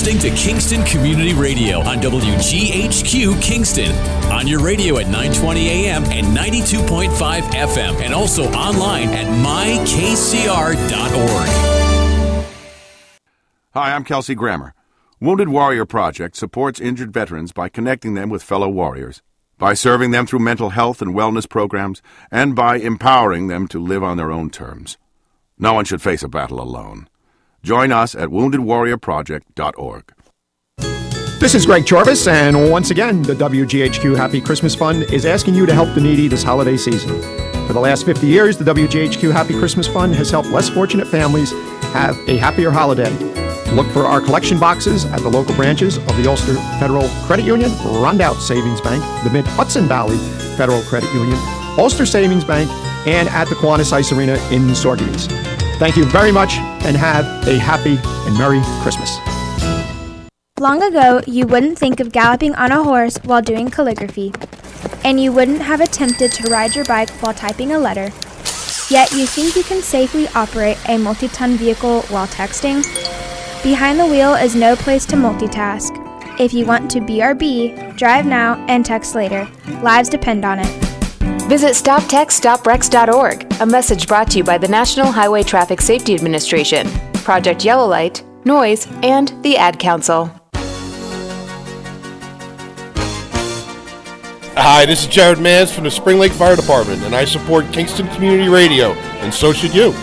listening to Kingston Community Radio on WGHQ Kingston. On your radio at 920 AM and 92.5 FM, and also online at mykcr.org. Hi, I'm Kelsey Grammer. Wounded Warrior Project supports injured veterans by connecting them with fellow warriors, by serving them through mental health and wellness programs, and by empowering them to live on their own terms. No one should face a battle alone. Join us at woundedwarriorproject.org. This is Greg Chorvis, and once again, the WGHQ Happy Christmas Fund is asking you to help the needy this holiday season. For the last 50 years, the WGHQ Happy Christmas Fund has helped less fortunate families have a happier holiday. Look for our collection boxes at the local branches of the Ulster Federal Credit Union, Rondout Savings Bank, the Mid-Hudson Valley Federal Credit Union, Ulster Savings Bank, and at the Kiwanis Ice Arena in Sorges. Thank you very much, and have a happy and Merry Christmas. Long ago, you wouldn't think of galloping on a horse while doing calligraphy, and you wouldn't have attempted to ride your bike while typing a letter. Yet you think you can safely operate a multi-ton vehicle while texting? Behind the wheel is no place to multitask. If you want to BRB, drive now and text later. Lives depend on it. Visit StopTextStopWrecks.org, a message brought to you by the National Highway Traffic Safety Administration, Project Yellow Light, Noise, and the Ad Council. Hi, this is Jared Mans from the Spring Lake Fire Department, and I support Kingston Community Radio, and so should you.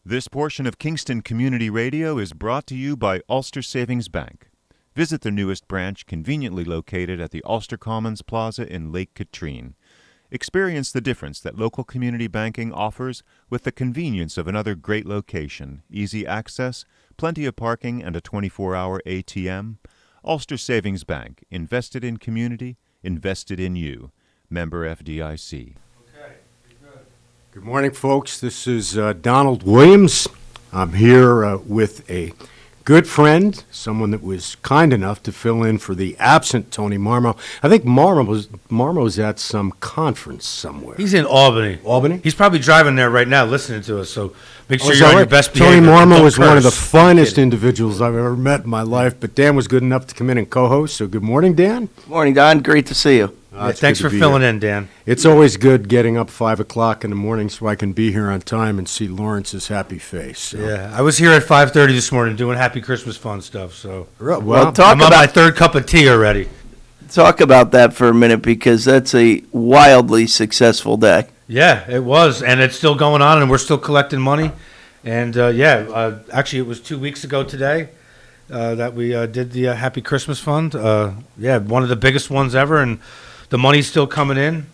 This portion of Kingston Community Radio is brought to you by Ulster Savings Bank. Visit their newest branch, conveniently located at the Ulster Commons Plaza in Lake Katrine. Experience the difference that local community banking offers with the convenience of another great location, easy access, plenty of parking, and a 24-hour ATM. Ulster Savings Bank, invested in community, invested in you. Member FDIC. Good morning, folks. This is Donald Williams. I'm here with a good friend, someone that was kind enough to fill in for the absent Tony Marmo. I think Marmo's at some conference somewhere. He's in Albany. Albany? He's probably driving there right now listening to us, so make sure you're on your best behavior. Tony Marmo is one of the finest individuals I've ever met in my life, but Dan was good enough to come in and co-host, so good morning, Dan. Morning, Don. Great to see you. Thanks for filling in, Dan. It's always good getting up 5 o'clock in the morning so I can be here on time and see Lawrence's happy face. So. Yeah, I was here at 5:30 this morning doing Happy Christmas Fun stuff. So well I'm on my third cup of tea already. Talk about that for a minute, because that's a wildly successful day. Yeah, it was, and it's still going on, and we're still collecting money. And actually, it was 2 weeks ago today that we did the Happy Christmas Fund. One of the biggest ones ever, and the money's still coming in,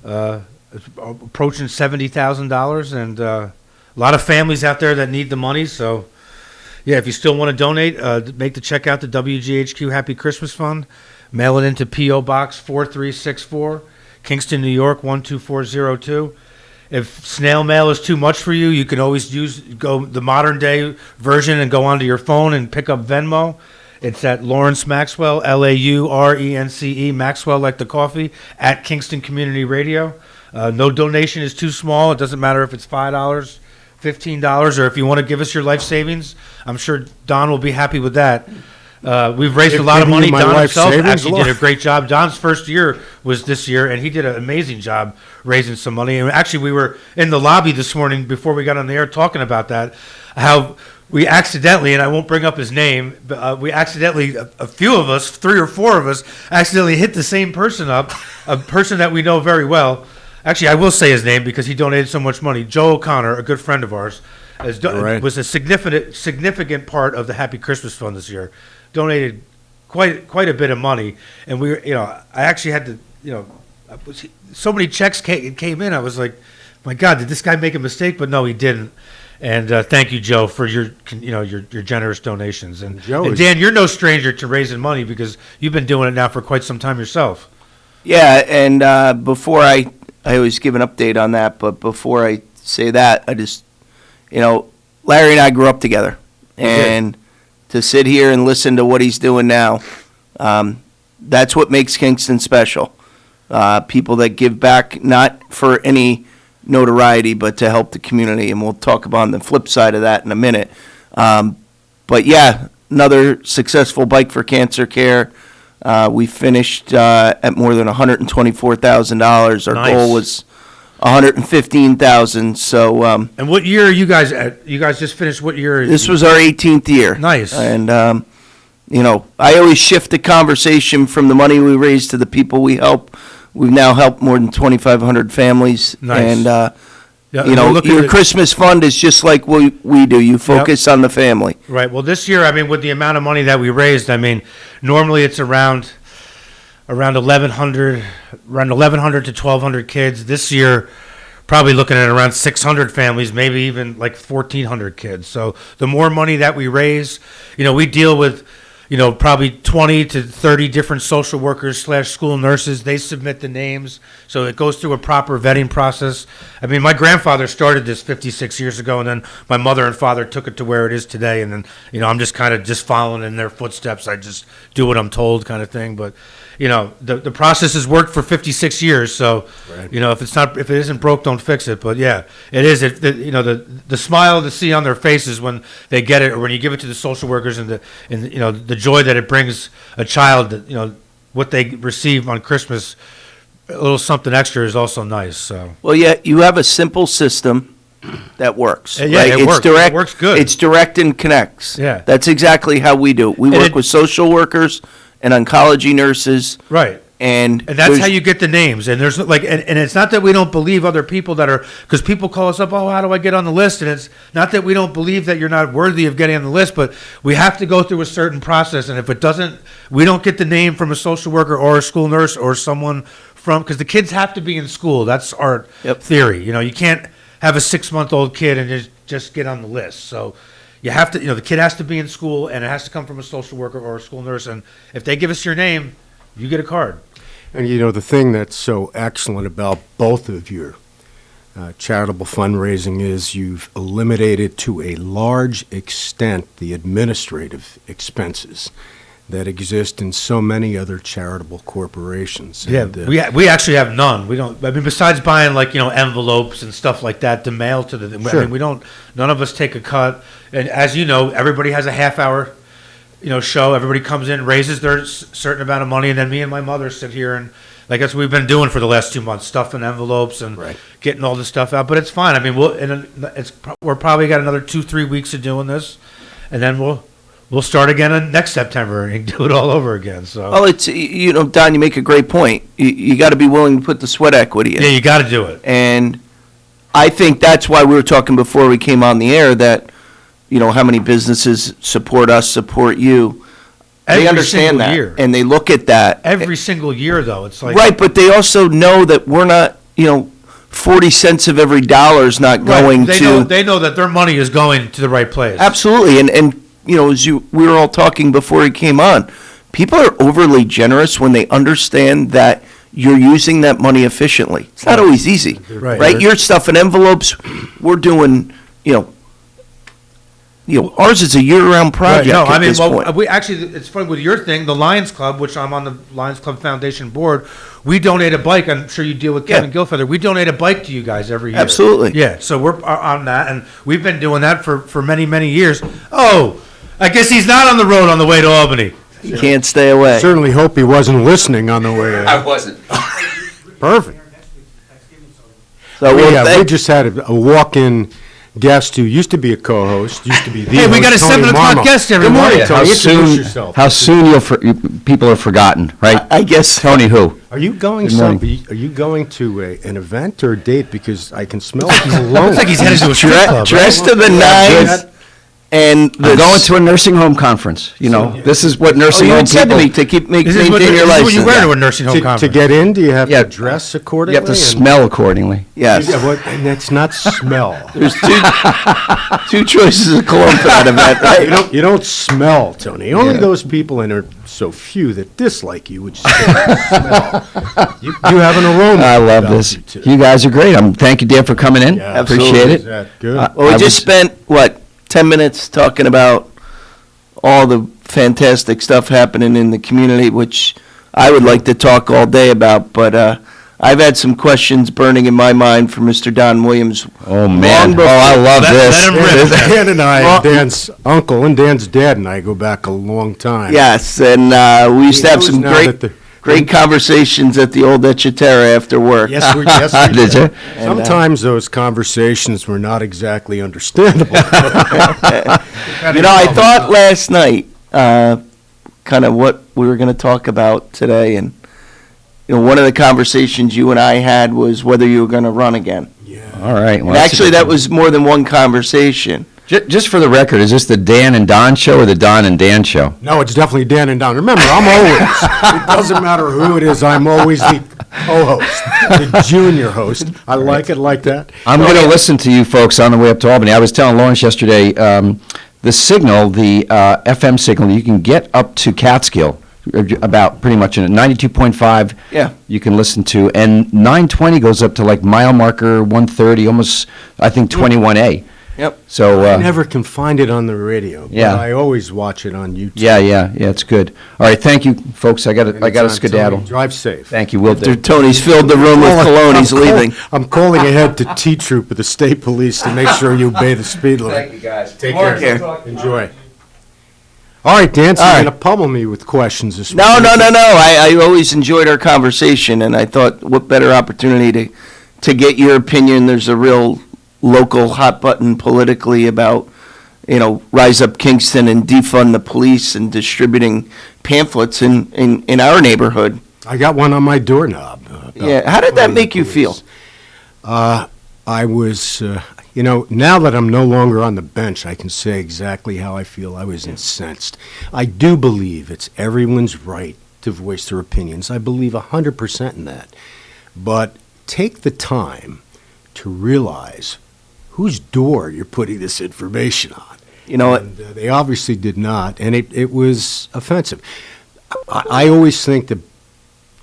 it's approaching $70,000, and a lot of families out there that need the money. So, yeah, if you still want to donate, make the check out to WGHQ Happy Christmas Fund. Mail it into P.O. Box 4364, Kingston, New York 12402. If snail mail is too much for you, you can always go the modern day version and go onto your phone and pick up Venmo. It's at Lawrence Maxwell, Laurence, Maxwell like the coffee, at Kingston Community Radio. No donation is too small. It doesn't matter if it's $5, $15, or if you want to give us your life savings. I'm sure Don will be happy with that. We've raised a lot of money. Don himself actually did a great job. Don's first year was this year, and he did an amazing job raising some money. And actually, we were in the lobby this morning before we got on the air talking about that, how we accidentally, and I won't bring up his name, but we accidentally, a few of us, 3 or 4 of us, accidentally hit the same person up, a person that we know very well. Actually, I will say his name because he donated so much money. Joe O'Connor, a good friend of ours, was a significant part of the Happy Christmas Fund this year. Donated quite a bit of money, and I actually had to, so many checks came in. I was like, my God, did this guy make a mistake? But no, he didn't. And thank you, Joe, for your generous donations. And Dan, you're no stranger to raising money because you've been doing it now for quite some time yourself. Yeah, and before I always give an update on that, but before I say that, I just, Larry and I grew up together, and to sit here and listen to what he's doing now, that's what makes Kingston special. People that give back, not for any notoriety, but to help the community. And we'll talk about the flip side of that in a minute. But yeah, another successful Bike for Cancer Care. We finished at more than $124,000. Our goal was $115,000. So. And what year are you guys at? You guys just finished what year? This was our 18th year. Nice. And I always shift the conversation from the money we raise to the people we help. We've now helped more than 2,500 families. Nice. And your Christmas fund is just like what we do. You focus on the family. Right. Well, this year, with the amount of money that we raised, normally it's around 1,100 to 1,200 kids. This year, probably looking at around 600 families, maybe even like 1,400 kids. So the more money that we raise, we deal with, probably 20 to 30 different social workers / school nurses. They submit the names. So it goes through a proper vetting process. My grandfather started this 56 years ago, and then my mother and father took it to where it is today. And then, I'm just kind of just following in their footsteps. I just do what I'm told kind of thing. But, the process has worked for 56 years. So, right. If it isn't broke, don't fix it. But yeah, it is. The smile to see on their faces when they get it, or when you give it to the social workers, and the joy that it brings a child, that, what they receive on Christmas, a little something extra is also nice. So. Well, yeah, you have a simple system that works. Yeah, right? It works. Direct, it works good. It's direct and connects. Yeah. That's exactly how we do it. We work with social workers and oncology nurses. Right. And that's how you get the names. And there's and it's not that we don't believe other people that are, because people call us up, oh, how do I get on the list? And it's not that we don't believe that you're not worthy of getting on the list, but we have to go through a certain process. And if it doesn't, we don't get the name from a social worker or a school nurse or someone because the kids have to be in school. That's our theory. You can't have a 6-month-old kid and just get on the list. So you have to, the kid has to be in school, and it has to come from a social worker or a school nurse. And if they give us your name, you get a card. And the thing that's so excellent about both of your charitable fundraising is you've eliminated to a large extent the administrative expenses that exist in so many other charitable corporations. Yeah, And, we actually have none. We don't. Besides buying envelopes and stuff like that to mail to the. Sure. We don't. None of us take a cut. And as you know, everybody has a half-hour, show. Everybody comes in, raises their certain amount of money, and then me and my mother sit here and that's what we've been doing for the last 2 months, stuffing envelopes and getting all this stuff out. But it's fine. We're probably got another 2-3 weeks of doing this, and then we'll start again next September and do it all over again. So. Well, it's Don, you make a great point. You got to be willing to put the sweat equity in. Yeah, you got to do it. And I think that's why we were talking before we came on the air that. How many businesses support us, support you. They understand that, year. And they look at that. Every single year, though, it's like... Right, but they also know that we're not, 40 cents of every dollar is not going to... They know that their money is going to the right place. Absolutely, and as we were all talking before he came on, people are overly generous when they understand that you're using that money efficiently. It's not always easy, right? You're stuffing envelopes, we're doing, ours is a year-round project. Right. No, we actually, it's funny with your thing, the Lions Club, which I'm on the Lions Club Foundation board. We donate a bike. I'm sure you deal with Kevin Gilfeather. We donate a bike to you guys every year. Absolutely. Yeah. So we're on that, and we've been doing that for many, many years. Oh, I guess he's not on the road on the way to Albany. He can't stay away. Certainly hope he wasn't listening on the way. I wasn't. Perfect. So we just had a walk-in guest who used to be a co-host, used to be the Hey, we got a host, 7 o'clock guest every morning. Tony, introduce yourself. How soon people are forgotten, right? I guess. Tony who? Are you going to an event or a date? Because I can smell it. He's alone. Looks like he's headed to a strip club. Dressed to the nines. And I'm going to a nursing home conference. This is what nursing home said to people... me to maintain your license. This is what you wear to a nursing home conference. To get in, do you have to dress accordingly? You have to smell accordingly. Yes. And that's not smell. There's two choices of cologne for that event, right? You don't smell, Tony. Only those people, and there are so few, that dislike you, which smell. You have an aroma. I love this. You guys are great. Thank you, Dan, for coming in. Yeah, appreciate it. Good. Well, we just spent, 10 minutes talking about all the fantastic stuff happening in the community, which I would like to talk all day about, but I've had some questions burning in my mind for Mr. Don Williams. Oh, man. I love this. Dan and I, Dan's uncle and Dan's dad and I go back a long time. Yes, and we used to have some great conversations at the old Etcheterra after work. Yes, we Did you? Sometimes those conversations were not exactly understandable. I thought last night kind of what we were going to talk about today, and one of the conversations you and I had was whether you were going to run again. Yeah. All right. Well, and actually, that was more than one conversation. Just for the record, is this the Dan and Don show or the Don and Dan show? No, it's definitely Dan and Don. Remember, I'm always, it doesn't matter who it is, I'm always the co-host, the junior host. I like it like that. I'm going to listen to you folks on the way up to Albany. I was telling Lawrence yesterday, the signal, the FM signal, you can get up to Catskill, about pretty much in 92.5. Yeah. You can listen to, and 920 goes up to like mile marker 130, almost, I think, 21A. Yep. So I never can find it on the radio, yeah. But I always watch it on YouTube. Yeah, it's good. All right, thank you, folks. I got to skedaddle. Tony, drive safe. Thank you, Will do. After Tony's filled the room with cologne, he's leaving. I'm calling ahead to T-Troop of the state police to make sure you obey the speed limit. Thank you, guys. Take More care. care. Enjoy. All right, Dan, so All you're right. going to pummel me with questions this No. morning. I always enjoyed our conversation, and I thought what better opportunity to get your opinion. There's a real local hot button politically about, Rise Up Kingston and defund the police and distributing pamphlets in our neighborhood. I got one on my doorknob. Yeah, how did that make you feel? I was, now that I'm no longer on the bench, I can say exactly how I feel. I was incensed. I do believe it's everyone's right to voice their opinions. I believe 100% in that. But take the time to realize whose door you're putting this information on. They obviously did not, and it was offensive. I always think that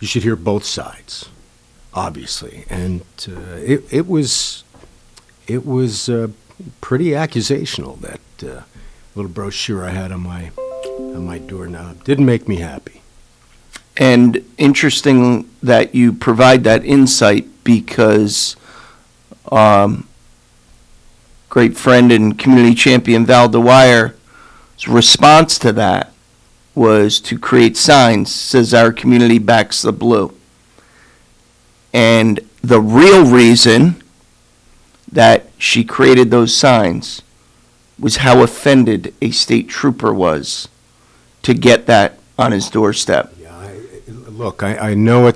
you should hear both sides, obviously, and it was pretty accusational, that little brochure I had on my doorknob. Didn't make me happy. And interesting that you provide that insight because great friend and community champion Val Dwyer's response to that was to create signs, says our community backs the blue. And the real reason that she created those signs was how offended a state trooper was to get that on his doorstep. Look, I know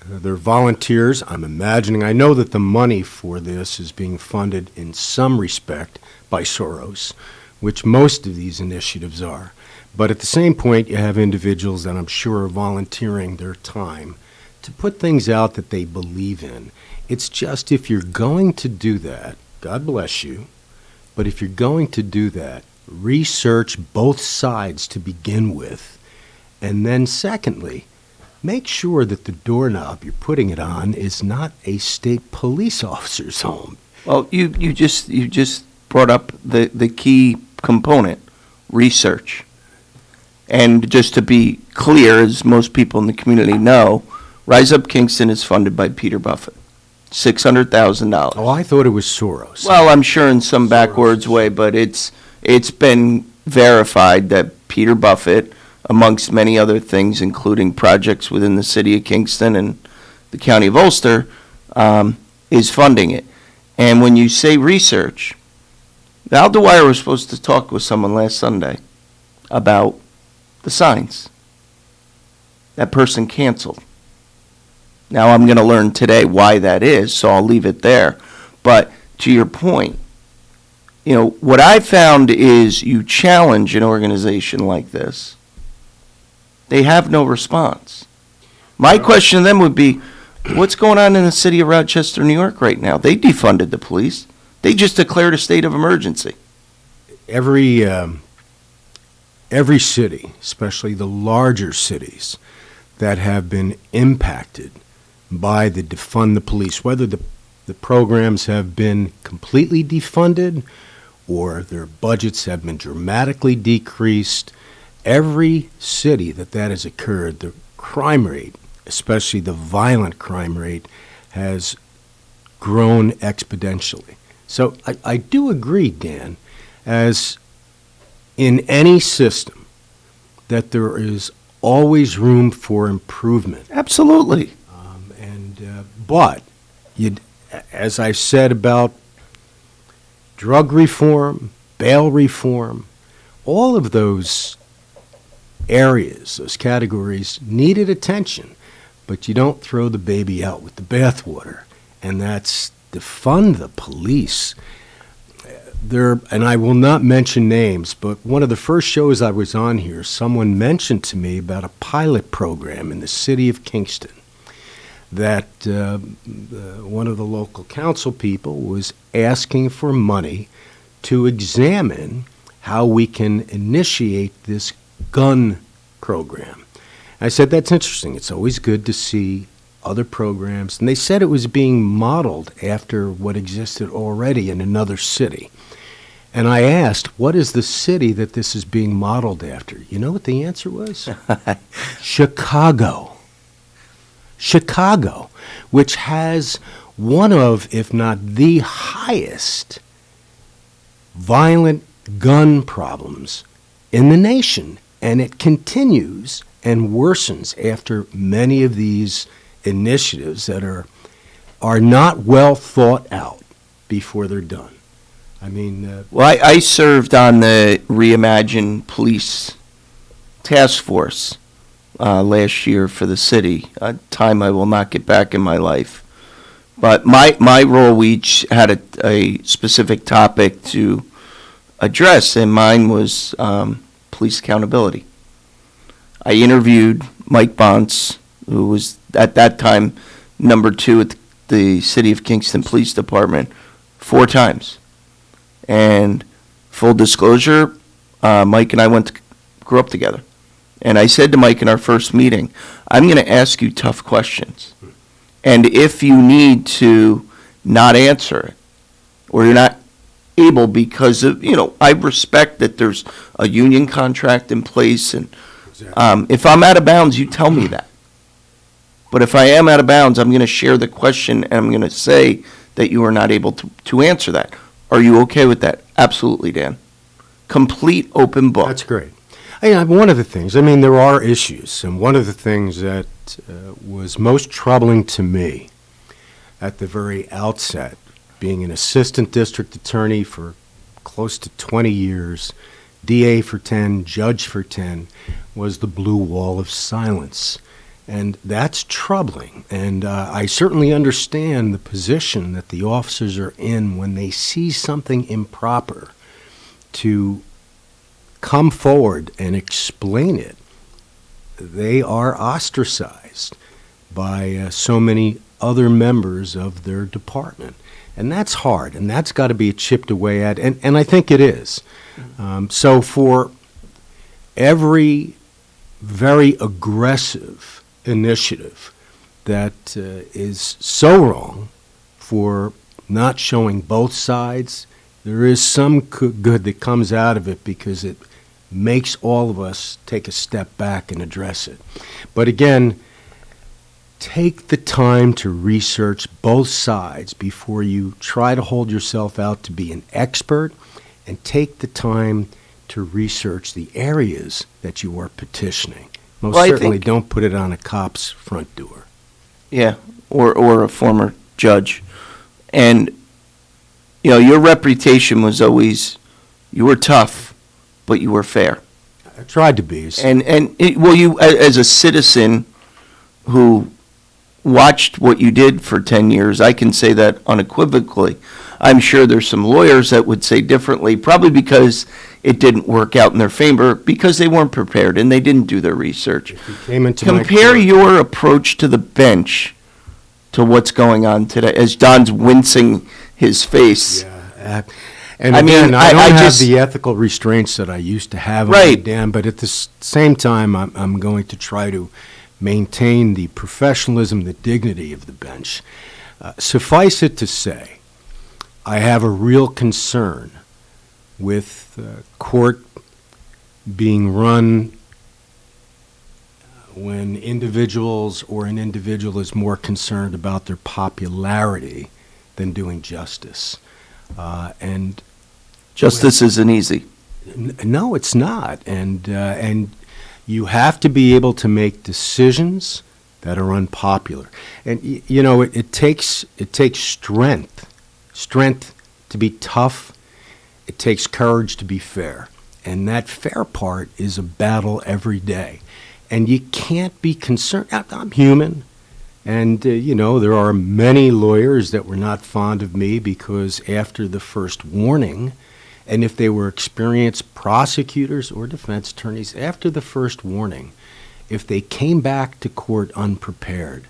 they're volunteers. I'm imagining, I know that the money for this is being funded in some respect by Soros, which most of these initiatives are. But at the same point, you have individuals that I'm sure are volunteering their time to put things out that they believe in. It's just, if you're going to do that, God bless you, but if you're going to do that, research both sides to begin with. And then secondly, make sure that the doorknob you're putting it on is not a state police officer's home. Well, you just brought up the key component, research. And just to be clear, as most people in the community know, Rise Up Kingston is funded by Peter Buffett, $600,000. Oh, I thought it was Soros. Well, I'm sure in some backwards way, but it's been verified that Peter Buffett, amongst many other things, including projects within the city of Kingston and the county of Ulster, is funding it. And when you say research, Val Dwyer was supposed to talk with someone last Sunday about the signs. That person canceled. Now I'm going to learn today why that is, so I'll leave it there. But to your point, what I found is you challenge an organization like this, they have no response. My question to them would be, what's going on in the city of Rochester, New York right now? They defunded the police. They just declared a state of emergency. Every city, especially the larger cities that have been impacted by the defund the police, whether the programs have been completely defunded or their budgets have been dramatically decreased, every city that has occurred, the crime rate especially the violent crime rate, has grown exponentially. So I do agree, Dan, as in any system, that there is always room for improvement. Absolutely. But as I said about drug reform, bail reform, all of those areas, those categories needed attention, but you don't throw the baby out with the bathwater, and that's defund the police. And I will not mention names, but one of the first shows I was on here, someone mentioned to me about a pilot program in the city of Kingston that one of the local council people was asking for money to examine how we can initiate this gun program. I said, that's interesting. It's always good to see other programs. And they said it was being modeled after what existed already in another city. And I asked, what is the city that this is being modeled after? You know what the answer was? Chicago. Chicago, which has one of, if not the highest, violent gun problems in the nation. And it continues and worsens after many of these initiatives that are not well thought out before they're done. I mean... Well, I served on the Reimagine Police Task Force last year for the city, a time I will not get back in my life. But my role, we each had a specific topic to address, and mine was police accountability. I interviewed Mike Bonce, who was at that time number 2 at the City of Kingston Police Department, 4 times. And full disclosure, Mike and I grew up together. And I said to Mike in our first meeting, I'm going to ask you tough questions. And if you need to not answer it, or you're not able because of, I respect that there's a union contract in place. And if I'm out of bounds, you tell me that. But if I am out of bounds, I'm going to share the question and I'm going to say that you are not able to answer that. Are you okay with that? Absolutely, Dan. Complete open book. That's great. One of the things, there are issues, and one of the things that was most troubling to me at the very outset, being an assistant district attorney for close to 20 years, DA for 10, judge for 10, was the blue wall of silence. And that's troubling. And I certainly understand the position that the officers are in when they see something improper to come forward and explain it. They are ostracized by so many other members of their department. And that's hard, and that's got to be chipped away at, and I think it is. So for every very aggressive initiative that is so wrong for not showing both sides, there is some good that comes out of it because it makes all of us take a step back and address it. But again, take the time to research both sides before you try to hold yourself out to be an expert, and take the time to research the areas that you are petitioning. Most certainly don't put it on a cop's front door. Yeah, or a former judge. And, your reputation was always, you were tough, but you were fair. I tried to be. You, as a citizen who watched what you did for 10 years, I can say that unequivocally. I'm sure there's some lawyers that would say differently, probably because it didn't work out in their favor, because they weren't prepared and they didn't do their research. Compare your approach to the bench to what's going on today, as Don's wincing his face. Yeah. And I don't have the ethical restraints that I used to have, right, Dan, but at the same time, I'm going to try to maintain the professionalism, the dignity of the bench. Suffice it to say, I have a real concern with court being run when individuals or an individual is more concerned about their popularity than doing justice. And Justice isn't easy. no, it's not. And you have to be able to make decisions that are unpopular. And it takes strength to be tough. It takes courage to be fair. And that fair part is a battle every day. And you can't be concerned. I'm human. And, there are many lawyers that were not fond of me because after the first warning, and if they were experienced prosecutors or defense attorneys, after the first warning, if they came back to court unprepared,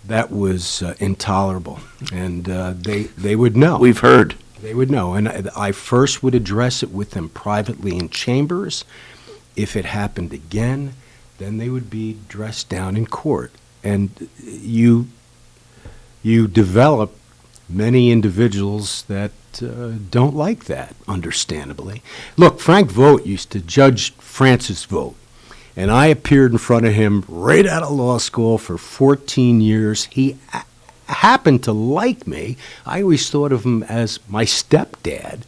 that was intolerable. And they would know. We've heard. They would know. And I first would address it with them privately in chambers. If it happened again, then they would be dressed down in court. And you develop many individuals that don't like that, understandably. Look, Frank Vogt used to judge Francis Vogt, and I appeared in front of him right out of law school for 14 years. He happened to like me. I always thought of him as my stepdad.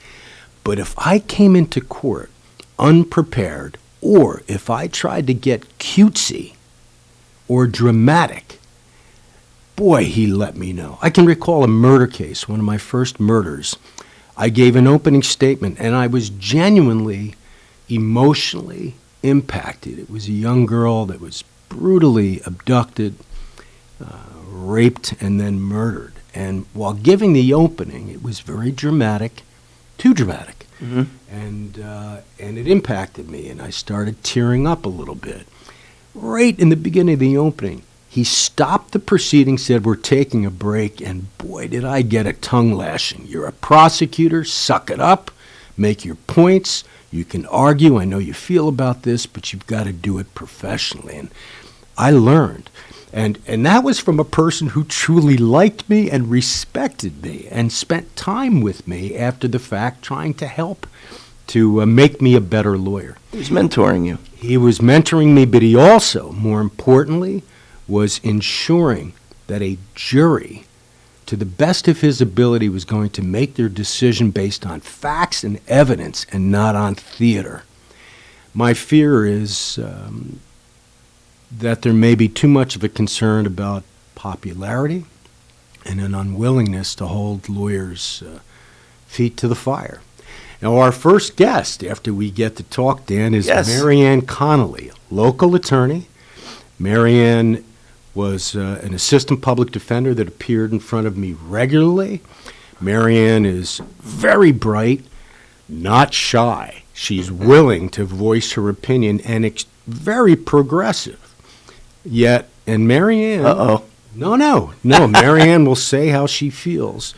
But if I came into court unprepared, or if I tried to get cutesy or dramatic, boy, he let me know. I can recall a murder case, one of my first murders. I gave an opening statement, and I was genuinely emotionally impacted. It was a young girl that was brutally abducted, raped, and then murdered. And while giving the opening, it was very dramatic, too dramatic. Mm-hmm. And it impacted me, and I started tearing up a little bit. Right in the beginning of the opening, he stopped the proceeding, said, "We're taking a break," and boy, did I get a tongue lashing. You're a prosecutor, suck it up, make your points, you can argue, I know you feel about this, but you've got to do it professionally. And I learned. And that was from a person who truly liked me and respected me and spent time with me after the fact trying to help to make me a better lawyer. He was mentoring you. He was mentoring me, but he also, more importantly, was ensuring that a jury, to the best of his ability, was going to make their decision based on facts and evidence and not on theater. My fear is that there may be too much of a concern about popularity and an unwillingness to hold lawyers' feet to the fire. Now, our first guest, after we get to talk, Dan, is MariAnn Connolly, local attorney. MariAnn was an assistant public defender that appeared in front of me regularly. MariAnn is very bright, not shy. She's willing to voice her opinion and very progressive. Yet, and MariAnn... Uh-oh. No, MariAnn will say how she feels.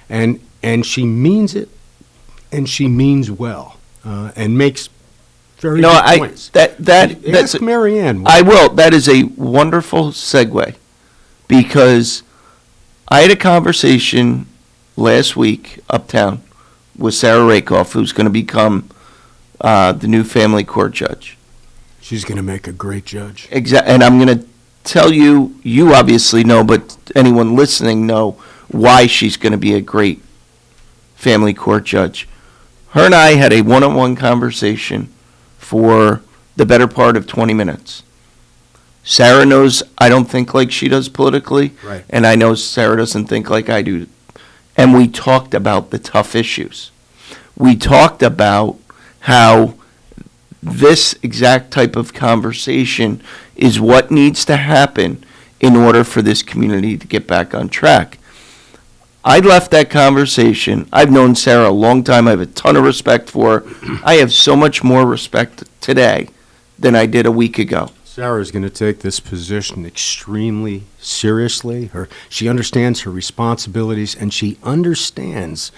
And she means it, and she means well, and makes very good points. Ask MariAnn. I will. That is a wonderful segue, because I had a conversation last week uptown with Sarah Rakoff, who's going to become the new family court judge. She's going to make a great judge. Exactly, and I'm going to tell you, you obviously know, but anyone listening know why she's going to be a great family court judge. Her and I had a one-on-one conversation for the better part of 20 minutes. Sarah knows I don't think like she does politically, right, and I know Sarah doesn't think like I do. And we talked about the tough issues. We talked about how this exact type of conversation is what needs to happen in order for this community to get back on track. I left that conversation. I've known Sarah a long time. I have a ton of respect for her. I have so much more respect today than I did a week ago. Sarah's going to take this position extremely seriously. She understands her responsibilities, and she understands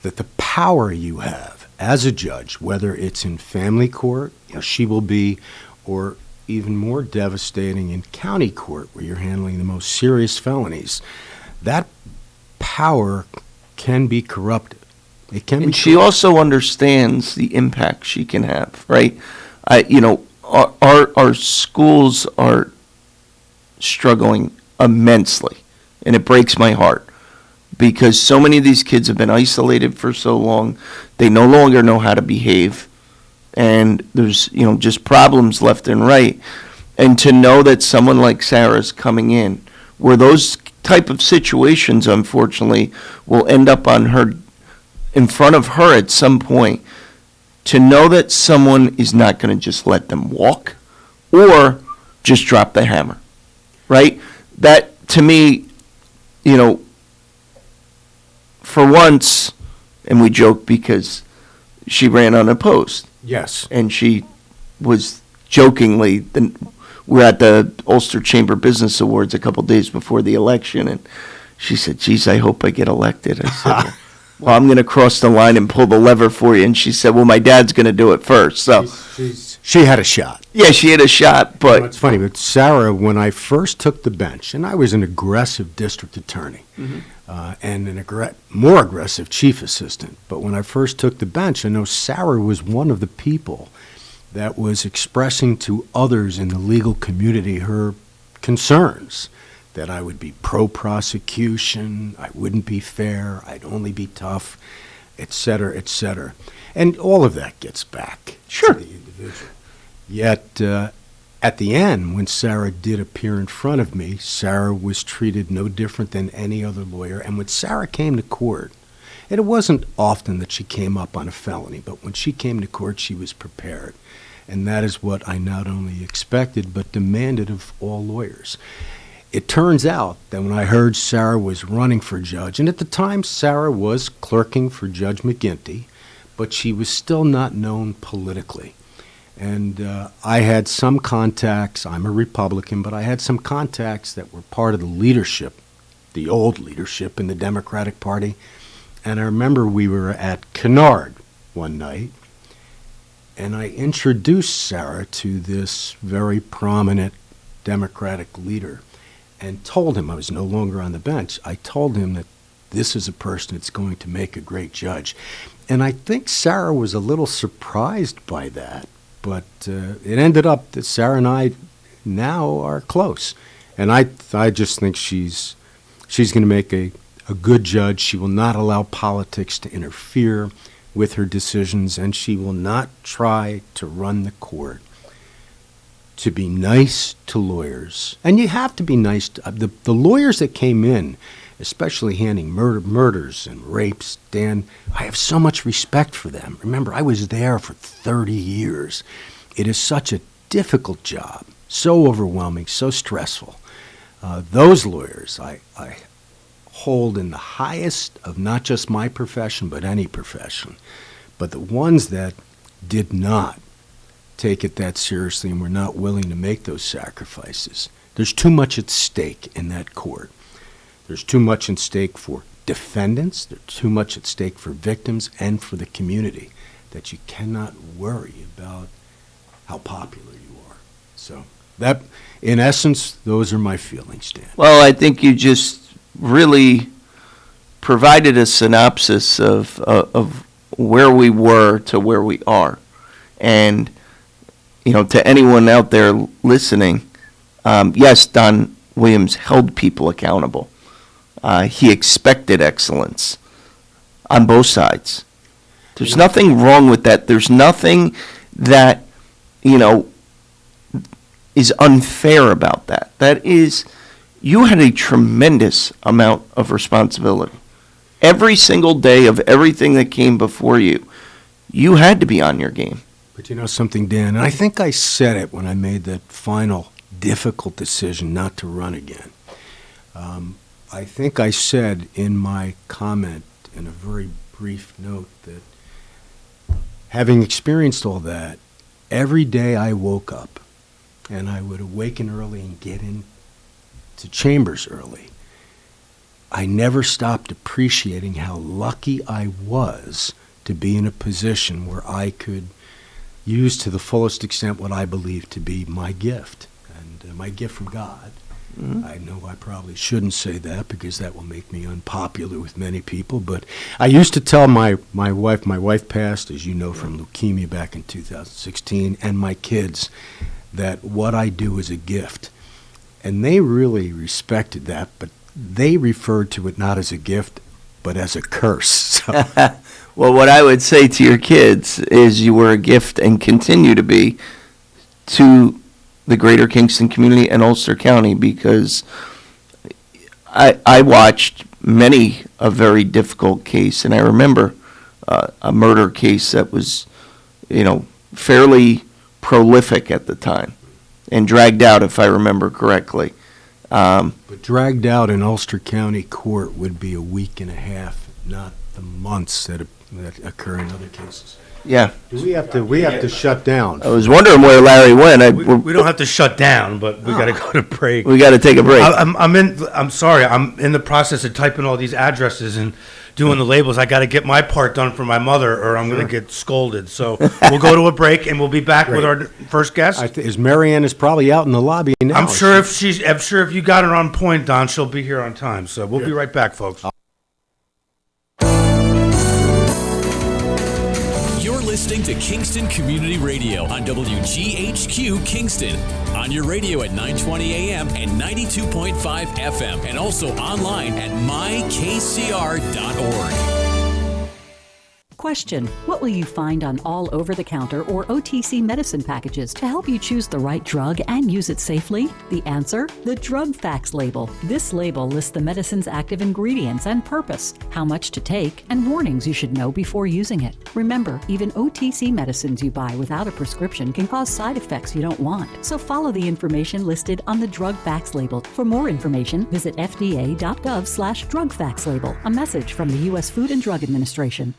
that the power you have as a judge, whether it's in family court, she will be, or even more devastating in county court, where you're handling the most serious felonies, that power can be corrupted. It can be. And she also understands the impact she can have, right? our schools are struggling immensely, and it breaks my heart because so many of these kids have been isolated for so long. They no longer know how to behave, and there's just problems left and right. And to know that someone like Sarah's coming in, where those type of situations, unfortunately, will end up on her, in front of her at some point, to know that someone is not going to just let them walk or just drop the hammer, right? That, to me, for once, and we joke because she ran unopposed. Yes. And she was jokingly, we're at the Ulster Chamber Business Awards a couple days before the election, and she said, geez, I hope I get elected. I said, well, I'm going to cross the line and pull the lever for you. And she said, well, my dad's going to do it first. So she had a shot. Yeah, she had a shot. But it's funny, but Sarah, when I first took the bench, and I was an aggressive district attorney, and an more aggressive chief assistant, but when I first took the bench, I know Sarah was one of the people that was expressing to others in the legal community her concerns, that I would be pro-prosecution, I wouldn't be fair, I'd only be tough, et cetera, et cetera. And all of that gets back to the individual. Yet, at the end, when Sarah did appear in front of me, Sarah was treated no different than any other lawyer. And when Sarah came to court, and it wasn't often that she came up on a felony, but when she came to court, she was prepared. And that is what I not only expected, but demanded of all lawyers. It turns out that when I heard Sarah was running for judge, and at the time Sarah was clerking for Judge McGinty, but she was still not known politically. And I had some contacts, I'm a Republican, but I had some contacts that were part of the leadership, the old leadership in the Democratic Party. And I remember we were at Kennard one night, and I introduced Sarah to this very prominent Democratic leader and told him, I was no longer on the bench, I told him that this is a person that's going to make a great judge. And I think Sarah was a little surprised by that, but it ended up that Sarah and I now are close. And I just think she's going to make a good judge. She will not allow politics to interfere with her decisions, and she will not try to run the court to be nice to lawyers. And you have to be nice to the lawyers that came in, especially handling murders and rapes. Dan, I have so much respect for them. Remember, I was there for 30 years. It is such a difficult job, so overwhelming, so stressful. Those lawyers I hold in the highest of not just my profession, but any profession. But the ones that did not take it that seriously and were not willing to make those sacrifices, there's too much at stake in that court. There's too much at stake for defendants, there's too much at stake for victims and for the community, that you cannot worry about how popular you are. So that, in essence, those are my feelings, Dan. Well, I think you just really provided a synopsis of where we were to where we are. And, to anyone out there listening, yes, Don Williams held people accountable. He expected excellence on both sides. There's nothing wrong with that. There's nothing that, is unfair about that. That is, you had a tremendous amount of responsibility. Every single day of everything that came before you, you had to be on your game. But you know something, Dan, and I think I said it when I made that final difficult decision not to run again. I think I said in my comment in a very brief note that having experienced all that, every day I woke up and I would awaken early and get into chambers early. I never stopped appreciating how lucky I was to be in a position where I could use to the fullest extent what I believe to be my gift, and my gift from God. I know I probably shouldn't say that because that will make me unpopular with many people, but I used to tell my wife passed, as you know, from leukemia back in 2016, and my kids that what I do is a gift. And they really respected that, but they referred to it not as a gift, but as a curse. So. Well, what I would say to your kids is you were a gift and continue to be to the greater Kingston community and Ulster County, because I watched many a very difficult case, and I remember a murder case that was, fairly prolific at the time and dragged out, if I remember correctly. But dragged out in Ulster County Court would be a week and a half, not the months that occur in other cases. Yeah. We have to shut down. I was wondering where Larry went. We don't have to shut down, but we got to go to break. We got to take a break. I'm sorry. I'm in the process of typing all these addresses and doing the labels. I got to get my part done for my mother, or I'm going to get scolded. So we'll go to a break, and we'll be back with our first guest. MariAnn is probably out in the lobby now. I'm sure if you got her on point, Don, she'll be here on time. So we'll be right back, folks. Listening to Kingston Community Radio on WGHQ Kingston. On your radio at 920 AM and 92.5 FM, and also online at mykcr.org. Question: what will you find on all over-the-counter or OTC medicine packages to help you choose the right drug and use it safely? The answer: the drug facts label. This label lists the medicine's active ingredients and purpose, how much to take, and warnings you should know before using it. Remember, even OTC medicines you buy without a prescription can cause side effects you don't want. So follow the information listed on the drug facts label. For more information, visit fda.gov/drug facts label. A message from the U.S. Food and Drug Administration.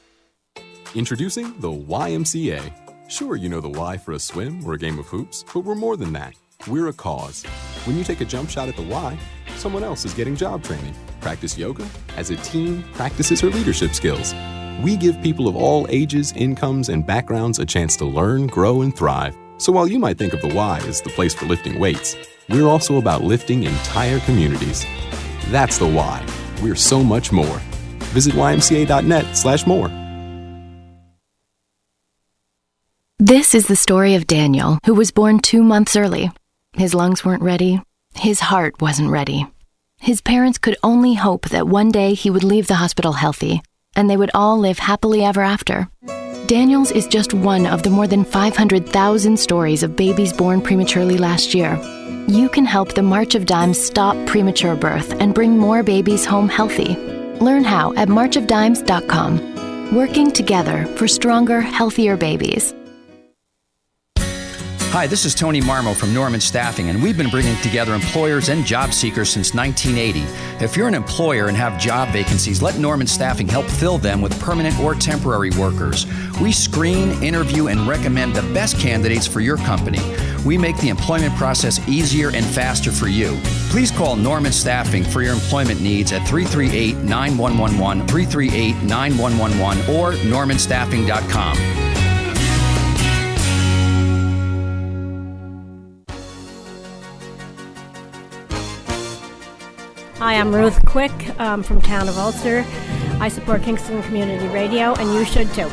Introducing the YMCA. Sure, you know the Y for a swim or a game of hoops, but we're more than that. We're a cause. When you take a jump shot at the Y, someone else is getting job training. Practice yoga as a team practices her leadership skills. We give people of all ages, incomes, and backgrounds a chance to learn, grow, and thrive. So while you might think of the Y as the place for lifting weights, we're also about lifting entire communities. That's the Y. We're so much more. Visit ymca.net/more. This is the story of Daniel, who was born 2 months early. His lungs weren't ready. His heart wasn't ready. His parents could only hope that one day he would leave the hospital healthy, and they would all live happily ever after. Daniel's is just one of the more than 500,000 stories of babies born prematurely last year. You can help the March of Dimes stop premature birth and bring more babies home healthy. Learn how at marchofdimes.com. Working together for stronger, healthier babies. Hi, this is Tony Marmo from Norman Staffing, and we've been bringing together employers and job seekers since 1980. If you're an employer and have job vacancies, let Norman Staffing help fill them with permanent or temporary workers. We screen, interview, and recommend the best candidates for your company. We make the employment process easier and faster for you. Please call Norman Staffing for your employment needs at 338-9111, 338-9111, or normanstaffing.com. Hi, I'm Ruth Quick from Town of Ulster. I support Kingston Community Radio, and you should too.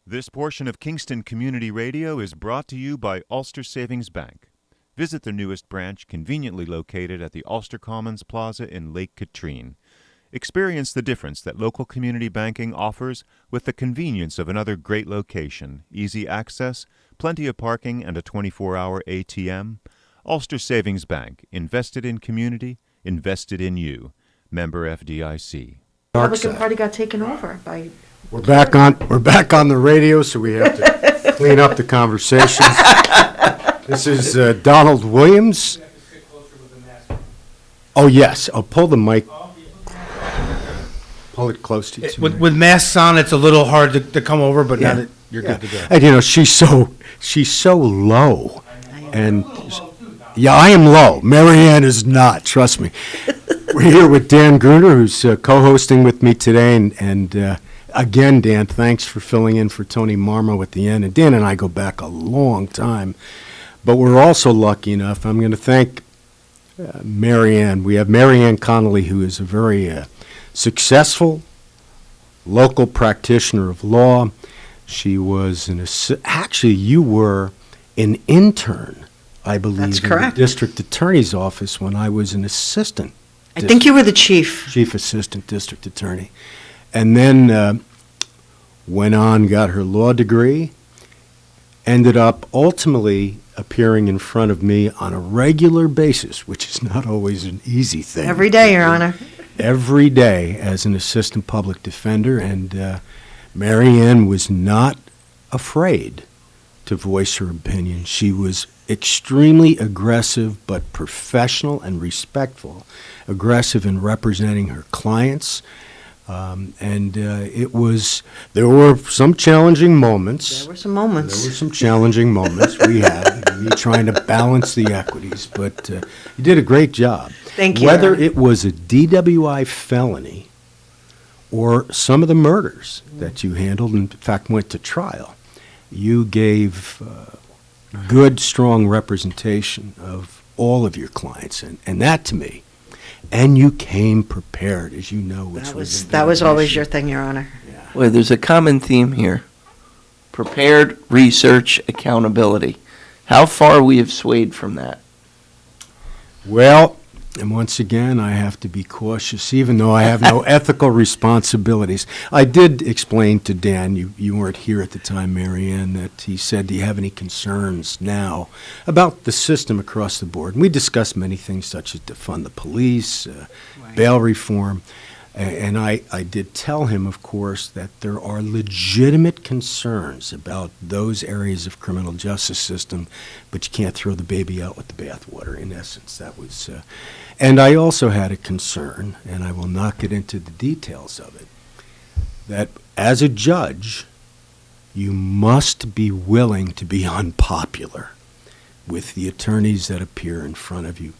This portion of Kingston Community Radio is brought to you by Ulster Savings Bank. Visit their newest branch, conveniently located at the Ulster Commons Plaza in Lake Katrine. Experience the difference that local community banking offers with the convenience of another great location, easy access, plenty of parking, and a 24-hour ATM. Ulster Savings Bank, invested in community, invested in you. Member FDIC. Republican Party got taken over by... We're back on the radio, so we have to clean up the conversations. This is Donald Williams. Oh, yes. I'll pull the mic. Pull it close to you. With masks on, it's a little hard to come over, but now that you're good to go. And you know, she's so low, and yeah, I am low. MariAnn is not. Trust me. We're here with Dan Gruner, who's co-hosting with me today, and again, Dan, thanks for filling in for Tony Marmo at the end. And Dan and I go back a long time. But we're also lucky enough, I'm going to thank MariAnn. We have MariAnn Connolly, who is a very successful local practitioner of law. She was actually, you were an intern, I believe, That's in correct. the district attorney's office when I was an assistant. I think you were the chief. Chief assistant district attorney. And then went on, got her law degree, ended up ultimately appearing in front of me on a regular basis, which is not always an easy thing. Every day, Your Honor. Every day as an assistant public defender, and MariAnn was not afraid to voice her opinion. She was extremely aggressive but professional and respectful, aggressive in representing her clients. There were some challenging moments. There were some moments. There were some challenging moments we had, me trying to balance the equities, but you did a great job. Thank you. Whether it was a DWI felony or some of the murders that you handled, and in fact went to trial, you gave good, strong representation of all of your clients, and that to me. And you came prepared, as you know. That was always your thing, Your Honor. Well, there's a common theme here. Prepared, research, accountability. How far we have swayed from that? Well, and once again, I have to be cautious, even though I have no ethical responsibilities. I did explain to Dan, you weren't here at the time, MariAnn, that he said, do you have any concerns now about the system across the board? And we discussed many things such as defund the police, bail reform. And I did tell him, of course, that there are legitimate concerns about those areas of criminal justice system, but you can't throw the baby out with the bathwater, in essence. That was, and I also had a concern, and I will not get into the details of it, that as a judge, you must be willing to be unpopular with the attorneys that appear in front of you,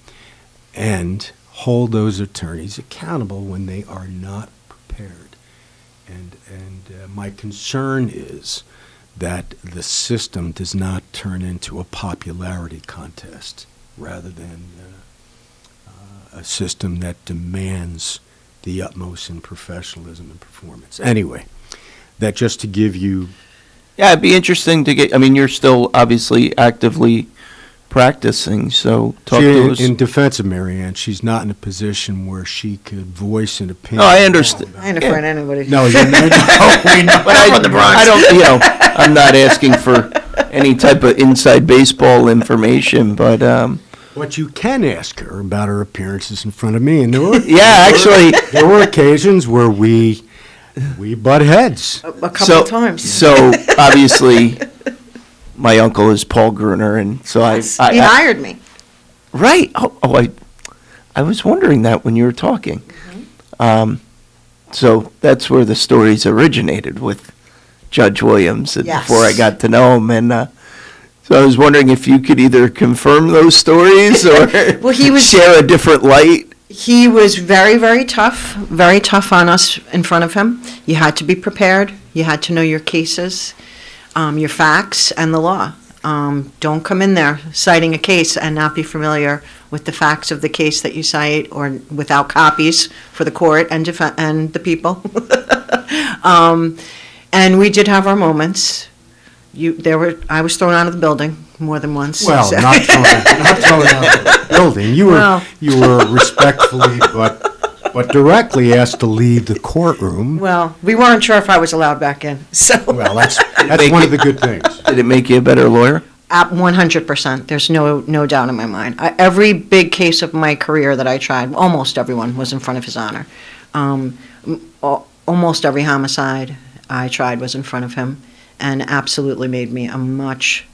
and hold those attorneys accountable when they are not prepared. And my concern is that the system does not turn into a popularity contest rather than a system that demands the utmost in professionalism and performance. Anyway, that just to give you... Yeah, it'd be interesting to get, I mean, you're still obviously actively practicing, so talk to us. In defense of MariAnn, she's not in a position where she could voice an opinion. No, I understand. I ain't afraid of anybody. No, you're not. But I don't, I'm not asking for any type of inside baseball information, but what you can ask her about her appearances in front of me, and there were there were occasions where we butt heads a couple of times. So obviously, my uncle is Paul Gruner, and so I he hired me. Right. I was wondering that when you were talking. Mm-hmm. So that's where the stories originated with Judge Williams before I got to know him, and so I was wondering if you could either confirm those stories or share a different light. He was very, very tough on us in front of him. You had to be prepared. You had to know your cases, your facts, and the law. Don't come in there citing a case and not be familiar with the facts of the case that you cite, or without copies for the court and the people. And we did have our moments. I was thrown out of the building more than once. Well, not thrown out of the building. You were respectfully but directly asked to leave the courtroom. Well, we weren't sure if I was allowed back in. So well, that's one of the good things. Did it make you a better lawyer? 100%. There's no doubt in my mind. Every big case of my career that I tried, almost everyone was in front of His Honor. Almost every homicide I tried was in front of him, and absolutely made me a much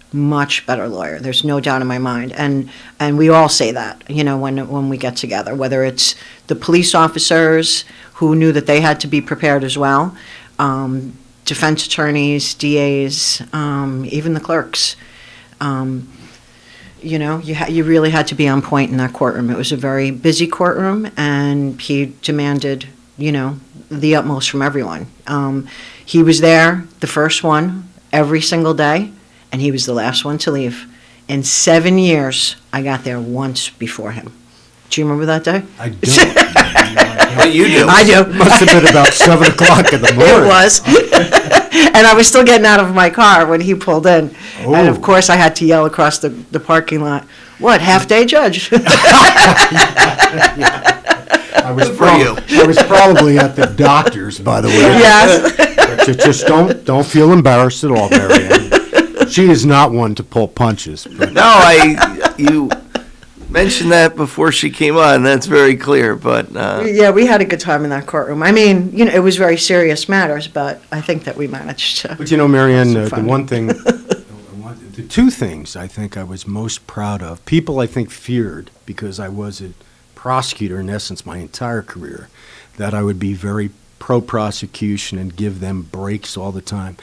better lawyer. There's no doubt in my mind, and we all say that, when we get together, whether it's the police officers who knew that they had to be prepared as well, defense attorneys, DAs, even the clerks. You really had to be on point in that courtroom. It was a very busy courtroom, and he demanded, the utmost from everyone. He was there, the first one, every single day, and he was the last one to leave. In 7 years, I got there once before him. Do you remember that day? I don't. Well, you do. I do. Must have been about 7 o'clock in the morning. It was. And I was still getting out of my car when he pulled in. Oh. And of course, I had to yell across the parking lot, "What, half-day judge?" I was probably at the doctor's, by the way. Yes. Just don't feel embarrassed at all, MariAnn. She is not one to pull punches. But. No, you mentioned that before she came on. That's very clear. But Yeah, we had a good time in that courtroom. I mean, it was very serious matters, but I think that we managed to. But MariAnn, the two things I think I was most proud of, people I think feared because I was a prosecutor in essence my entire career, that I would be very pro-prosecution and give them breaks all the time.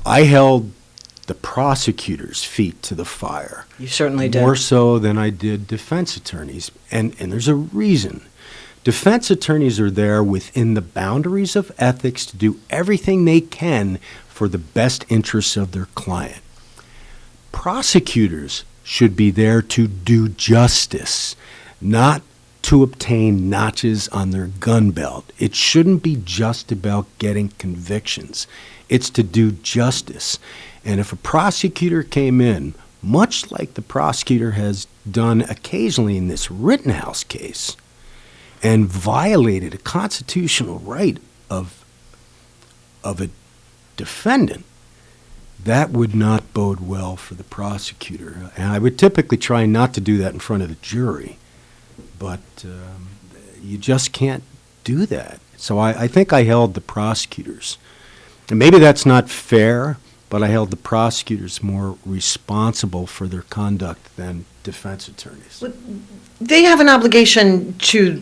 I held the prosecutor's feet to the fire. You certainly did. More so than I did defense attorneys. And there's a reason. Defense attorneys are there within the boundaries of ethics to do everything they can for the best interests of their client. Prosecutors should be there to do justice, not to obtain notches on their gun belt. It shouldn't be just about getting convictions. It's to do justice. And if a prosecutor came in, much like the prosecutor has done occasionally in this Rittenhouse case, and violated a constitutional right of a defendant, that would not bode well for the prosecutor. And I would typically try not to do that in front of the jury. But you just can't do that. So I think I held the prosecutors. And maybe that's not fair, but I held the prosecutors more responsible for their conduct than defense attorneys. They have an obligation to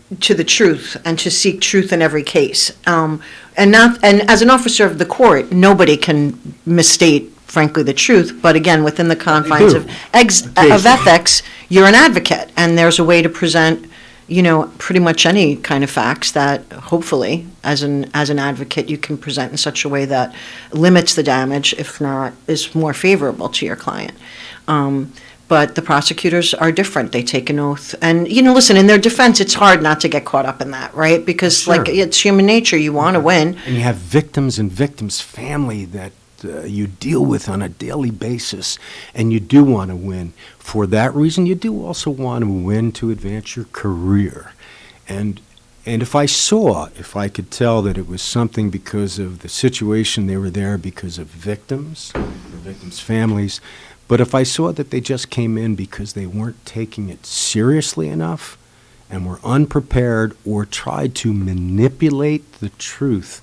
the truth and to seek truth in every case. And as an officer of the court, nobody can misstate, frankly, the truth. But again, within the confines of ethics, you're an advocate, and there's a way to present, pretty much any kind of facts that hopefully, as an advocate, you can present in such a way that limits the damage, if not is more favorable to your client. But the prosecutors are different. They take an oath. And, listen, in their defense, it's hard not to get caught up in that, right? Because, Sure. it's human nature. You want to win. And you have victims and victims' family that you deal with on a daily basis, and you do want to win. For that reason, you do also want to win to advance your career. And if I could tell that it was something because of the situation they were there because of victims, or victims' families, but if I saw that they just came in because they weren't taking it seriously enough and were unprepared or tried to manipulate the truth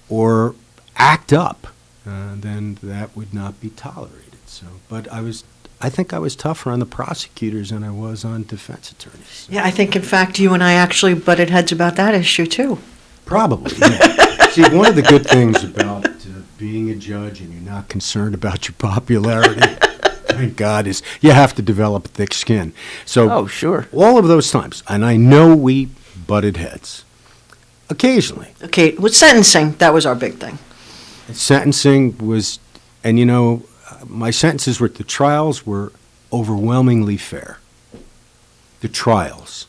or act up, then that would not be tolerated. So, but I think I was tougher on the prosecutors than I was on defense attorneys. Yeah, I think, in fact, you and I actually butted heads about that issue, too. Probably, yeah. See, one of the good things about being a judge and you're not concerned about your popularity, thank God, is you have to develop a thick skin. So, sure. All of those times, and I know we butted heads, occasionally. Okay, with sentencing, that was our big thing. Sentencing was, and my sentences the trials were overwhelmingly fair. The trials.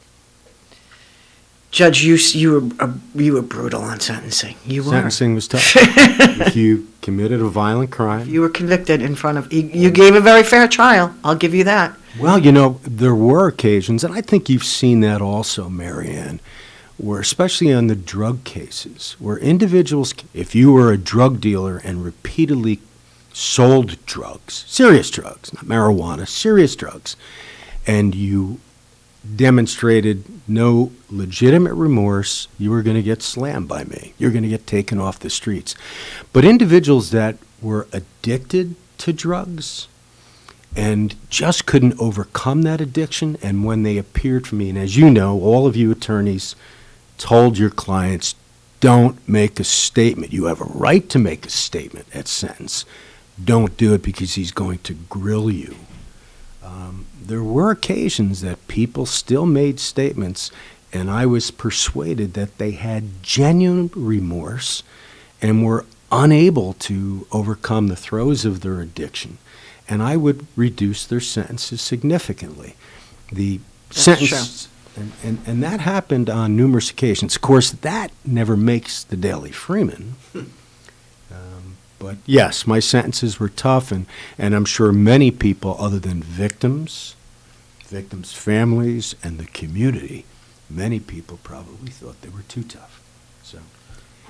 Judge, you were brutal on sentencing. You were. Sentencing was tough. If you committed a violent crime. You were convicted in front of, you gave a very fair trial. I'll give you that. Well, there were occasions, and I think you've seen that also, MariAnn, where especially on the drug cases, where individuals, if you were a drug dealer and repeatedly sold drugs, serious drugs, not marijuana, serious drugs, and you demonstrated no legitimate remorse, you were going to get slammed by me. You're going to get taken off the streets. But individuals that were addicted to drugs and just couldn't overcome that addiction, and when they appeared for me, and as you know, all of you attorneys told your clients, don't make a statement. You have a right to make a statement at sentence. Don't do it because he's going to grill you. There were occasions that people still made statements, and I was persuaded that they had genuine remorse and were unable to overcome the throes of their addiction. And I would reduce their sentences significantly. The sentence, and that happened on numerous occasions. Of course, that never makes the Daily Freeman. But yes, my sentences were tough, and I'm sure many people, other than victims, families, and the community, many people probably thought they were too tough. So,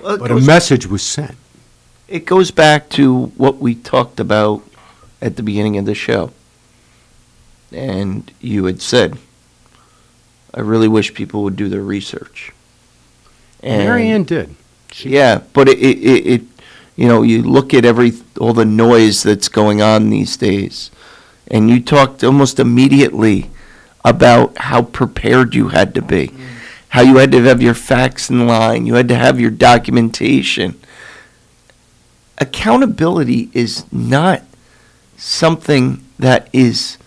but a message was sent. It goes back to what we talked about at the beginning of the show. And you had said, I really wish people would do their research. And MariAnn did. Yeah, but it you know, you look at all the noise that's going on these days, and you talked almost immediately about how prepared you had to be, how you had to have your facts in line, you had to have your documentation. Accountability is not something that is,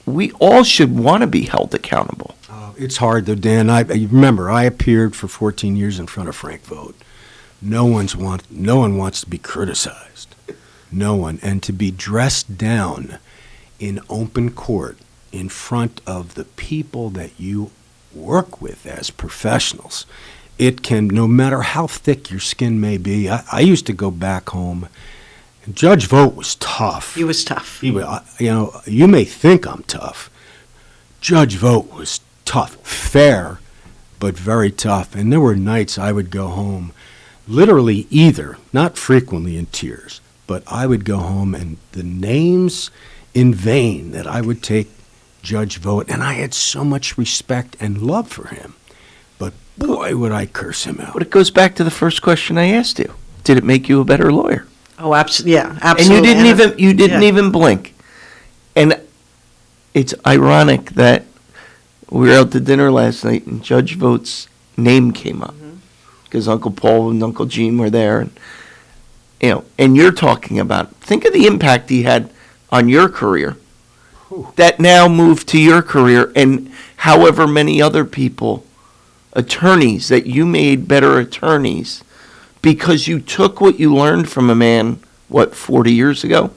we all should want to be held accountable. It's hard though, Dan. Remember, I appeared for 14 years in front of Frank Vogt. No one wants to be criticized. No one. And to be dressed down in open court in front of the people that you work with as professionals, it can, no matter how thick your skin may be. I used to go back home, and Judge Vogt was tough. He was tough. You may think I'm tough. Judge Vogt was tough, fair, but very tough. And there were nights I would go home, literally not frequently in tears, but I would go home and the names in vain that I would take Judge Vogt, and I had so much respect and love for him. But boy, would I curse him out. But it goes back to the first question I asked you. Did it make you a better lawyer? Oh, absolutely. Yeah, absolutely. And you didn't even blink. And it's ironic that we were out to dinner last night and Judge Vogt's name came up because Uncle Paul and Uncle Gene were there, and you're talking about, think of the impact he had on your career that now moved to your career, and however many other people, attorneys, that you made better attorneys because you took what you learned from a man, 40 years ago?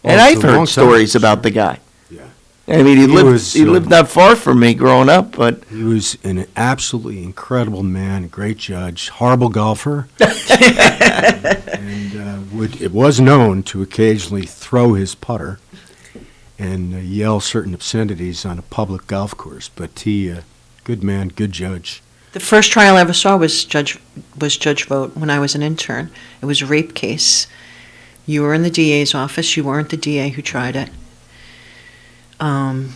And I've heard stories about the guy. Yeah. I mean, he lived not far from me growing up, but he was an absolutely incredible man, great judge, horrible golfer, and it was known to occasionally throw his putter and yell certain obscenities on a public golf course. But he, good man, good judge. The first trial I ever saw was Judge Vogt when I was an intern. It was a rape case. You were in the DA's office. You weren't the DA who tried it. And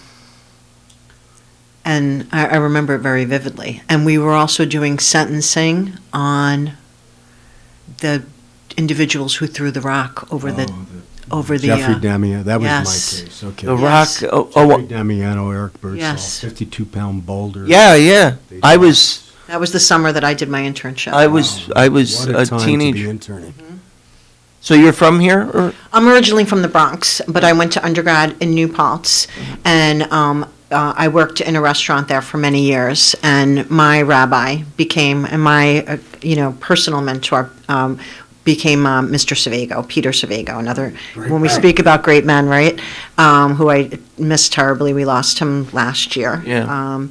I remember it very vividly. And we were also doing sentencing on the individuals who threw the rock over the Jeffrey Damiano. That was yes. my case. Okay. The rock. Jeffrey Damiano, Eric Birdsall, yes. 52-pound boulder. Yeah. That was the summer that I did my internship. I was a teenager. To be interning. So you're from here? Or? I'm originally from the Bronx, but I went to undergrad in New Paltz, and I worked in a restaurant there for many years. And my rabbi became, and my personal mentor became Mr. Sevago, Peter Sevago. Another, when we speak about great men, right? Who I miss terribly. We lost him last year. Yeah.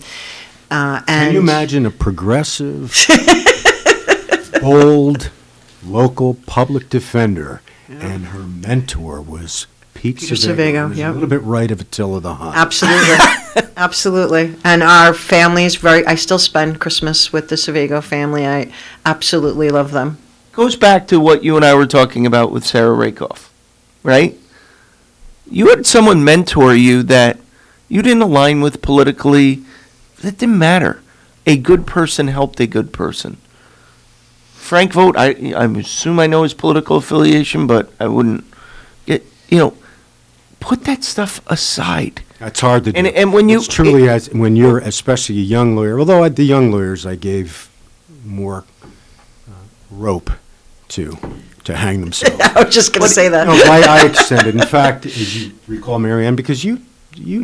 And can you imagine a progressive, bold, local public defender, and her mentor was Peter Sevago. Yep. A little bit right of Attila the Hun. Absolutely. Absolutely. And our family's I still spend Christmas with the Sevago family. I absolutely love them. Goes back to what you and I were talking about with Sarah Rakoff, right? You had someone mentor you that you didn't align with politically. That didn't matter. A good person helped a good person. Frank Vogt, I assume I know his political affiliation, but I wouldn't get, put that stuff aside. That's hard to do. And when you... It's truly, when you're especially a young lawyer, although the young lawyers I gave more rope to hang themselves. I was just going to say that. No, I extended. In fact, as you recall, MariAnn, because you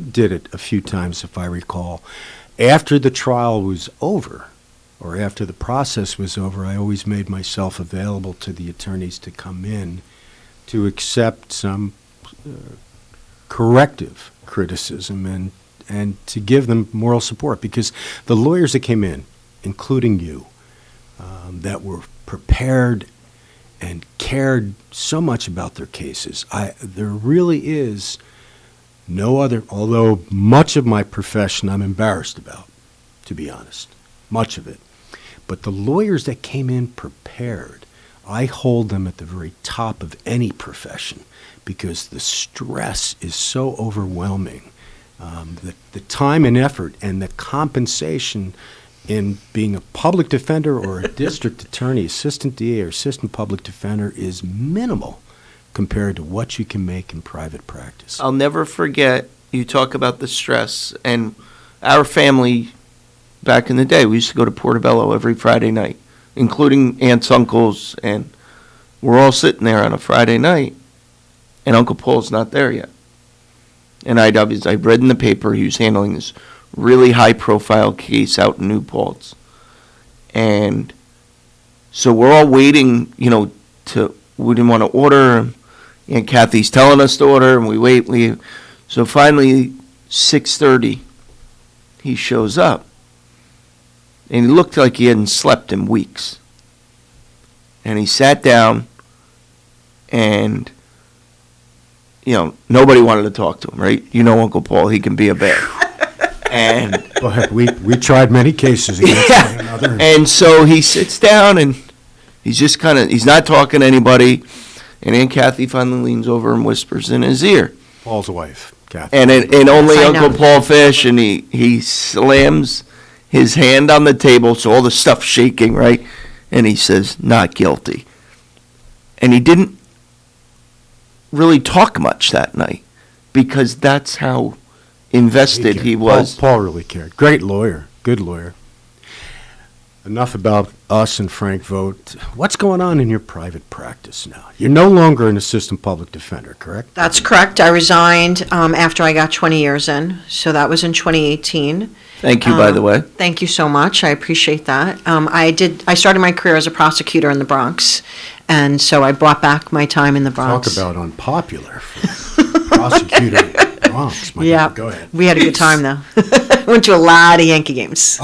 did it a few times, if I recall, after the trial was over, or after the process was over, I always made myself available to the attorneys to come in to accept some corrective criticism and to give them moral support, because the lawyers that came in, including you, that were prepared and cared so much about their cases, there really is no other, although much of my profession I'm embarrassed about, to be honest, much of it. But the lawyers that came in prepared, I hold them at the very top of any profession, because the stress is so overwhelming. The time and effort and the compensation in being a public defender or a district attorney, assistant DA or assistant public defender is minimal compared to what you can make in private practice. I'll never forget, you talk about the stress, and our family back in the day, we used to go to Portobello every Friday night, including aunts, uncles, and we're all sitting there on a Friday night, and Uncle Paul's not there yet. And I read in the paper he was handling this really high-profile case out in New Paltz. And so we're all waiting, we didn't want to order, and Kathy's telling us to order, and we wait. So finally, 6:30, he shows up. And he looked like he hadn't slept in weeks. And he sat down, and, nobody wanted to talk to him, right? Uncle Paul, he can be a bear. And we tried many cases against one another. And so he sits down, and he's just he's not talking to anybody. And Aunt Kathy finally leans over and whispers in his ear. Paul's wife, Kathy. And only Uncle Paul Fish, and he slams his hand on the table, so all the stuff's shaking, right? And he says, "Not guilty." And he didn't really talk much that night, because that's how invested he was. Paul really cared. Great lawyer, good lawyer. Enough about us and Frank Vogt. What's going on in your private practice now? You're no longer an assistant public defender, correct? That's correct. I resigned after I got 20 years in, so that was in 2018. Thank you, by the way. Thank you so much. I appreciate that. I started my career as a prosecutor in the Bronx, and so I brought back my time in the Bronx. Talk about unpopular for prosecutor in the Bronx. Yeah, go ahead. We had a good time, though. Went to a lot of Yankee games.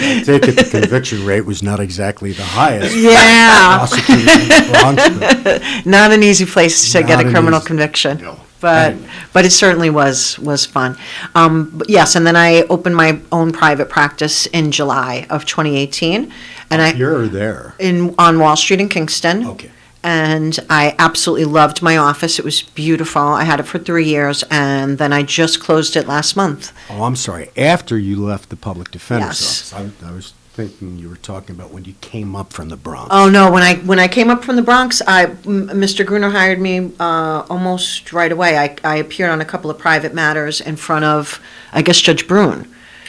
I take it the conviction rate was not exactly the highest. Yeah. Prosecutor in the Bronx, not an easy place to get a criminal conviction. No. But it certainly was fun. But yes, and then I opened my own private practice in July of 2018. And you're there. On Wall Street in Kingston. Okay. And I absolutely loved my office. It was beautiful. I had it for 3 years, and then I just closed it last month. Oh, I'm sorry. After you left the public defender's Yes. office, I was thinking you were talking about when you came up from the Bronx. Oh no! When I came up from the Bronx, Mr. Gruner hired me almost right away. I appeared on a couple of private matters in front of, I guess, Judge Brune.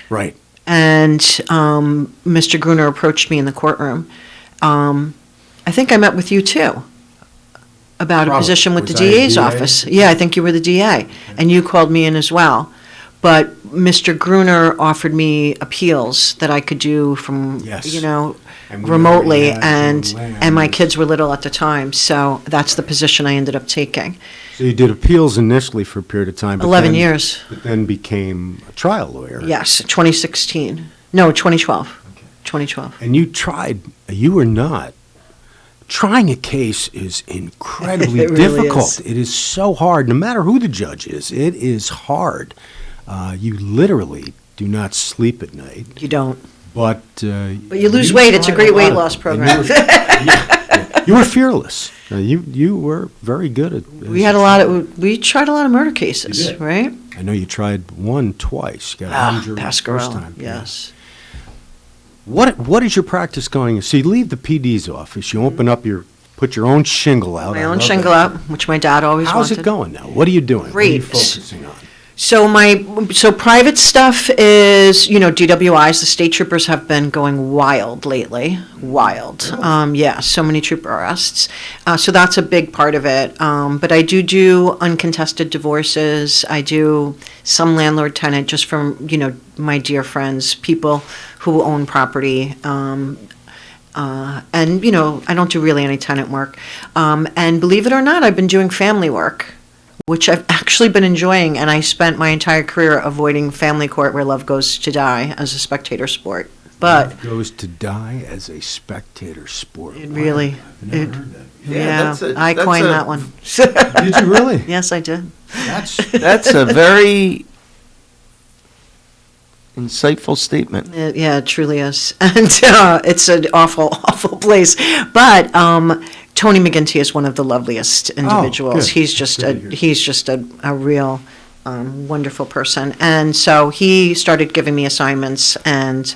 Right. And Mr. Gruner approached me in the courtroom. I think I met with you too about a position with the DA's office. Yeah, I think you were the DA, and you called me in as well. But Mr. Gruner offered me appeals that I could do from, remotely, and my kids were little at the time, so that's the position I ended up taking. So you did appeals initially for a period of time. 11 years. But then became a trial lawyer. Yes, 2016. No, 2012. Okay. 2012. And you were not. Trying a case is incredibly It really difficult. is. It is so hard, no matter who the judge is. It is hard. You literally do not sleep at night. You don't. But you lose weight. It's a great weight loss program. You were fearless. You were very good at. We tried a lot of murder cases, right? I know you tried one twice. You got hung jury the first Pasquarello, time. yes. What is your practice going? So you leave the PD's office. You open up put your own shingle out. My own shingle out, which my dad always wanted. How's it going now? What are you doing? Great. What are you focusing on? So private stuff is, DWIs. The state troopers have been going wild lately. Wild. Yeah, so many trooper arrests. So that's a big part of it. But I do uncontested divorces. I do some landlord-tenant, just from, my dear friends, people who own property. And, I don't do really any tenant work. And believe it or not, I've been doing family work, which I've actually been enjoying, and I spent my entire career avoiding family court, where love goes to die, as a spectator sport. But love goes to die as a spectator sport. It really, I've never heard that. Yeah, I coined that one. Did you really? Yes, I did. That's a very insightful statement. Yeah, it truly is, and it's an awful, awful place. But Tony McGinty is one of the loveliest individuals. Good. He's just a real wonderful person, and so he started giving me assignments and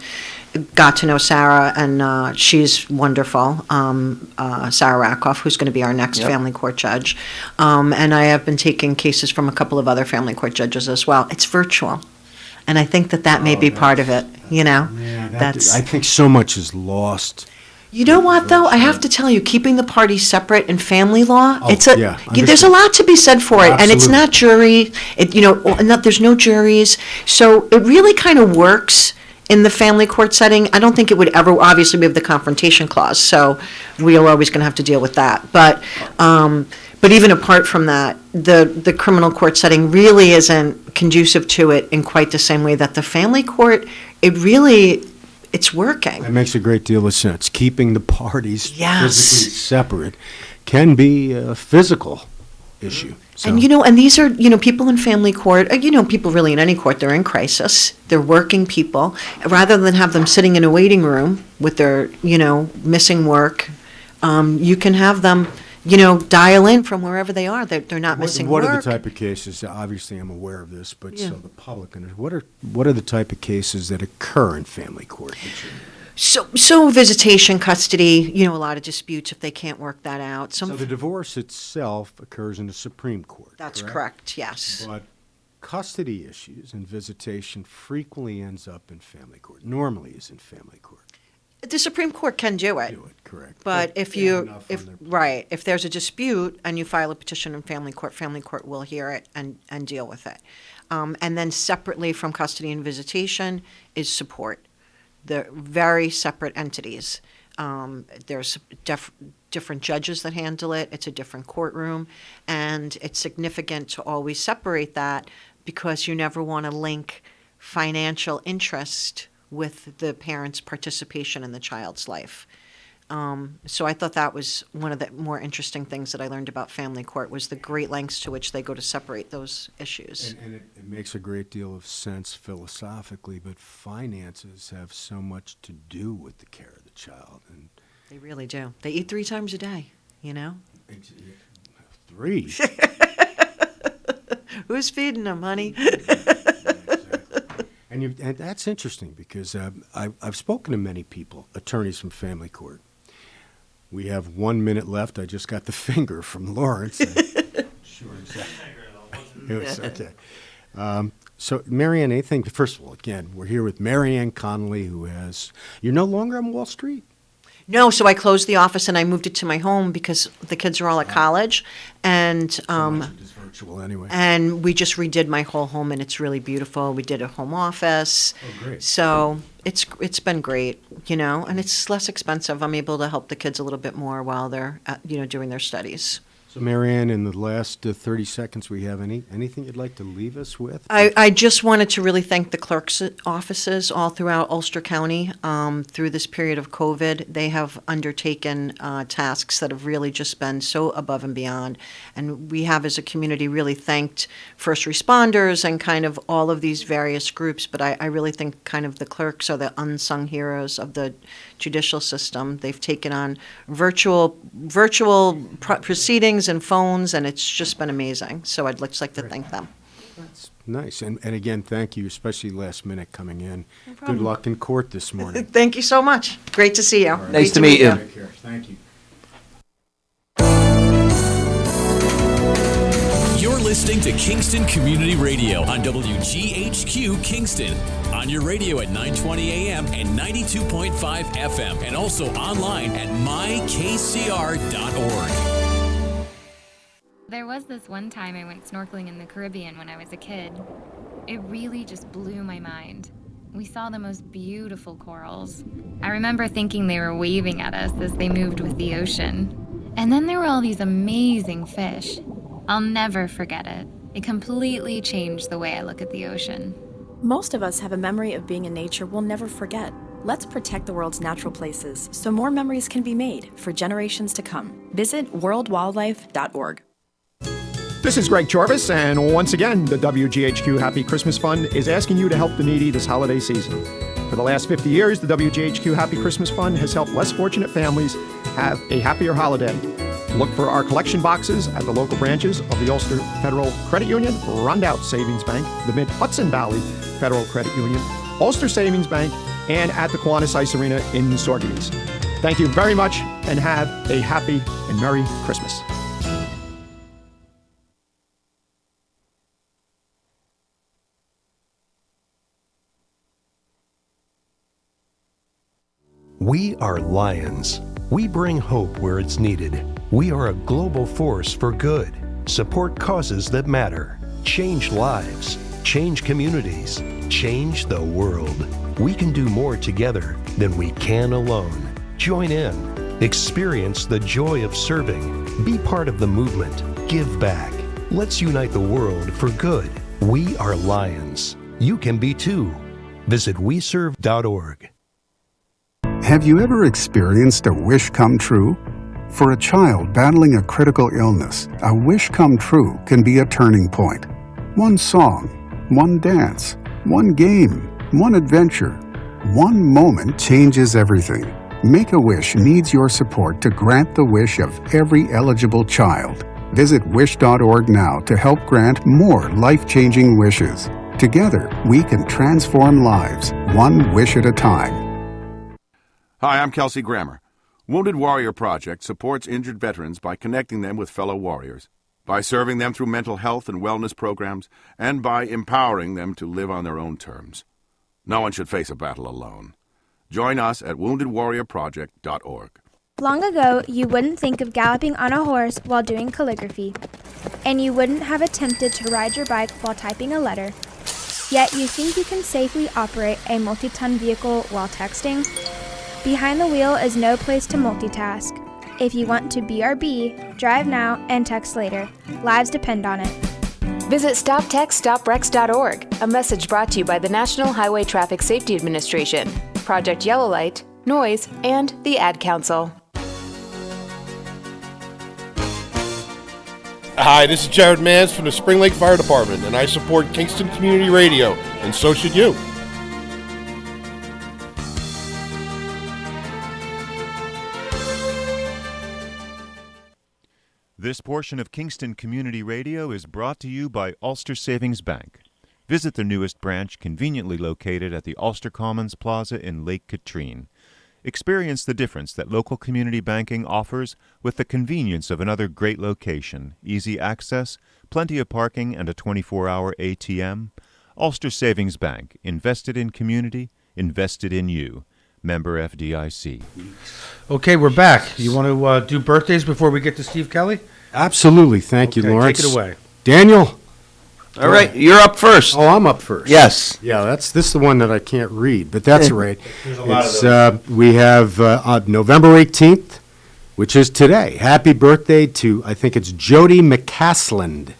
got to know Sarah, and she's wonderful. Sarah Rakoff, who's going to be our next family court judge, and I have been taking cases from a couple of other family court judges as well. It's virtual. And I think that may be part of it, Yeah, I think so much is lost. You know what, though? I have to tell you, keeping the parties separate in family law, there's understood. a lot to be said for it. And it's not jury, there's no juries. So it really kind of works in the family court setting. I don't think it would ever, obviously we have the confrontation clause, so we are always going to have to deal with that. But even apart from that, the criminal court setting really isn't conducive to it in quite the same way that the family court, it's working. That makes a great deal of sense. Keeping the parties Yes. physically separate can be a physical issue. So. And, and these are, people in family court, people really in any court, they're in crisis. They're working people. Rather than have them sitting in a waiting room with their, missing work, you can have them, dial in from wherever they are. They're not missing work. work. What are the type of cases, obviously I'm aware of this, but so the public, what are the type of cases that occur in family court? So visitation, custody, a lot of disputes if they can't work that out. So the divorce itself occurs in the Supreme Court. That's correct, yes. But custody issues and visitation frequently ends up in family court, normally is in family court. The Supreme Court can do it. Correct. But if there's a dispute and you file a petition in family court will hear it and deal with it. And then separately from custody and visitation is support. They're very separate entities. There's different judges that handle it. It's a different courtroom. And it's significant to always separate that, because you never want to link financial interest with the parent's participation in the child's life. So I thought that was one of the more interesting things that I learned about family court, was the great lengths to which they go to separate those issues. And it makes a great deal of sense philosophically, but finances have so much to do with the care of the child. And they really do. They eat 3 times a day, 3? Who's feeding them, honey? And that's interesting, because I've spoken to many people, attorneys from family court. We have 1 minute left. I just got the finger from Lawrence. Sure, exactly. It was okay. So, Marianne, anything? First of all, again, we're here with MariAnn Connolly, you're no longer on Wall Street. No, so I closed the office and I moved it to my home because the kids are all at college, and It's virtual anyway. And we just redid my whole home, and it's really beautiful. We did a home office. Oh, great. So it's been great, and it's less expensive. I'm able to help the kids a little bit more while they're doing their studies. So, Marianne, in the last 30 seconds we have, anything you'd like to leave us with? I just wanted to really thank the clerk's offices all throughout Ulster County. Through this period of COVID, they have undertaken tasks that have really just been so above and beyond. And we have, as a community, really thanked first responders and kind of all of these various groups. But I really think kind of the clerks are the unsung heroes of the judicial system. They've taken on virtual proceedings and phones, and it's just been amazing. So I'd just like to thank them. That's nice. And again, thank you, especially last minute coming in. No problem. Good luck in court this morning. Thank you so much. Great to see you. Right. Nice to meet you. Take care. Thank you. You're listening listening to Kingston Community Radio on WGHQ Kingston. On your radio at 920 AM and 92.5 FM, and also online at mykcr.org. There was this one time I went snorkeling in the Caribbean when I was a kid. It really just blew my mind. We saw the most beautiful corals. I remember thinking they were waving at us as they moved with the ocean. And then there were all these amazing fish. I'll never forget it. It completely changed the way I look at the ocean. Most of us have a memory of being in nature we'll never forget. Let's protect the world's natural places so more memories can be made for generations to come. Visit worldwildlife.org. This is Greg Jarvis, and once again, the WGHQ Happy Christmas Fund is asking you to help the needy this holiday season. For the last 50 years, the WGHQ Happy Christmas Fund has helped less fortunate families have a happier holiday. Look for our collection boxes at the local branches of the Ulster Federal Credit Union, Rondout Savings Bank, the Mid-Hudson Valley Federal Credit Union, Ulster Savings Bank, and at the Kiwanis Ice Arena in Sorgenes. Thank you very much, and have a happy and Merry Christmas. We are Lions. We bring hope where it's needed. We are a global force for good. Support causes that matter. Change lives. Change communities. Change the world. We can do more together than we can alone. Join in. Experience the joy of serving. Be part of the movement. Give back. Let's unite the world for good. We are Lions. You can be too. Visit weserve.org. Have you ever experienced a wish come true? For a child battling a critical illness, a wish come true can be a turning point. One song, one dance, one game, one adventure, one moment changes everything. Make-A-Wish needs your support to grant the wish of every eligible child. Visit wish.org now to help grant more life-changing wishes. Together, we can transform lives, one wish at a time. Hi, I'm Kelsey Grammer. Wounded Warrior Project supports injured veterans by connecting them with fellow warriors, by serving them through mental health and wellness programs, and by empowering them to live on their own terms. No one should face a battle alone. Join us at woundedwarriorproject.org. Long ago, you wouldn't think of galloping on a horse while doing calligraphy, and you wouldn't have attempted to ride your bike while typing a letter. Yet you think you can safely operate a multi-ton vehicle while texting? Behind the wheel is no place to multitask. If you want to BRB, drive now and text later. Lives depend on it. Visit StopTextStopWrecks.org, a message brought to you by the National Highway Traffic Safety Administration, Project Yellow Light, Noise, and the Ad Council. Hi, this is Jared Mans from the Spring Lake Fire Department, and I support Kingston Community Radio, and so should you. This portion of Kingston Community Radio is brought to you by Ulster Savings Bank. Visit their newest branch, conveniently located at the Ulster Commons Plaza in Lake Katrine. Experience the difference that local community banking offers with the convenience of another great location, easy access, plenty of parking, and a 24-hour ATM. Ulster Savings Bank, invested in community, invested in you. Member FDIC. Okay, we're back. You want to do birthdays before we get to Steve Kelley? Absolutely. Thank you, Lawrence. Take it away. Daniel. All right, you're up first. Oh, I'm up first. Yes. Yeah, this is the one that I can't read, but that's all right. There's a lot of those. We have November 18th, which is today. Happy birthday to, I think it's Jody McCasland.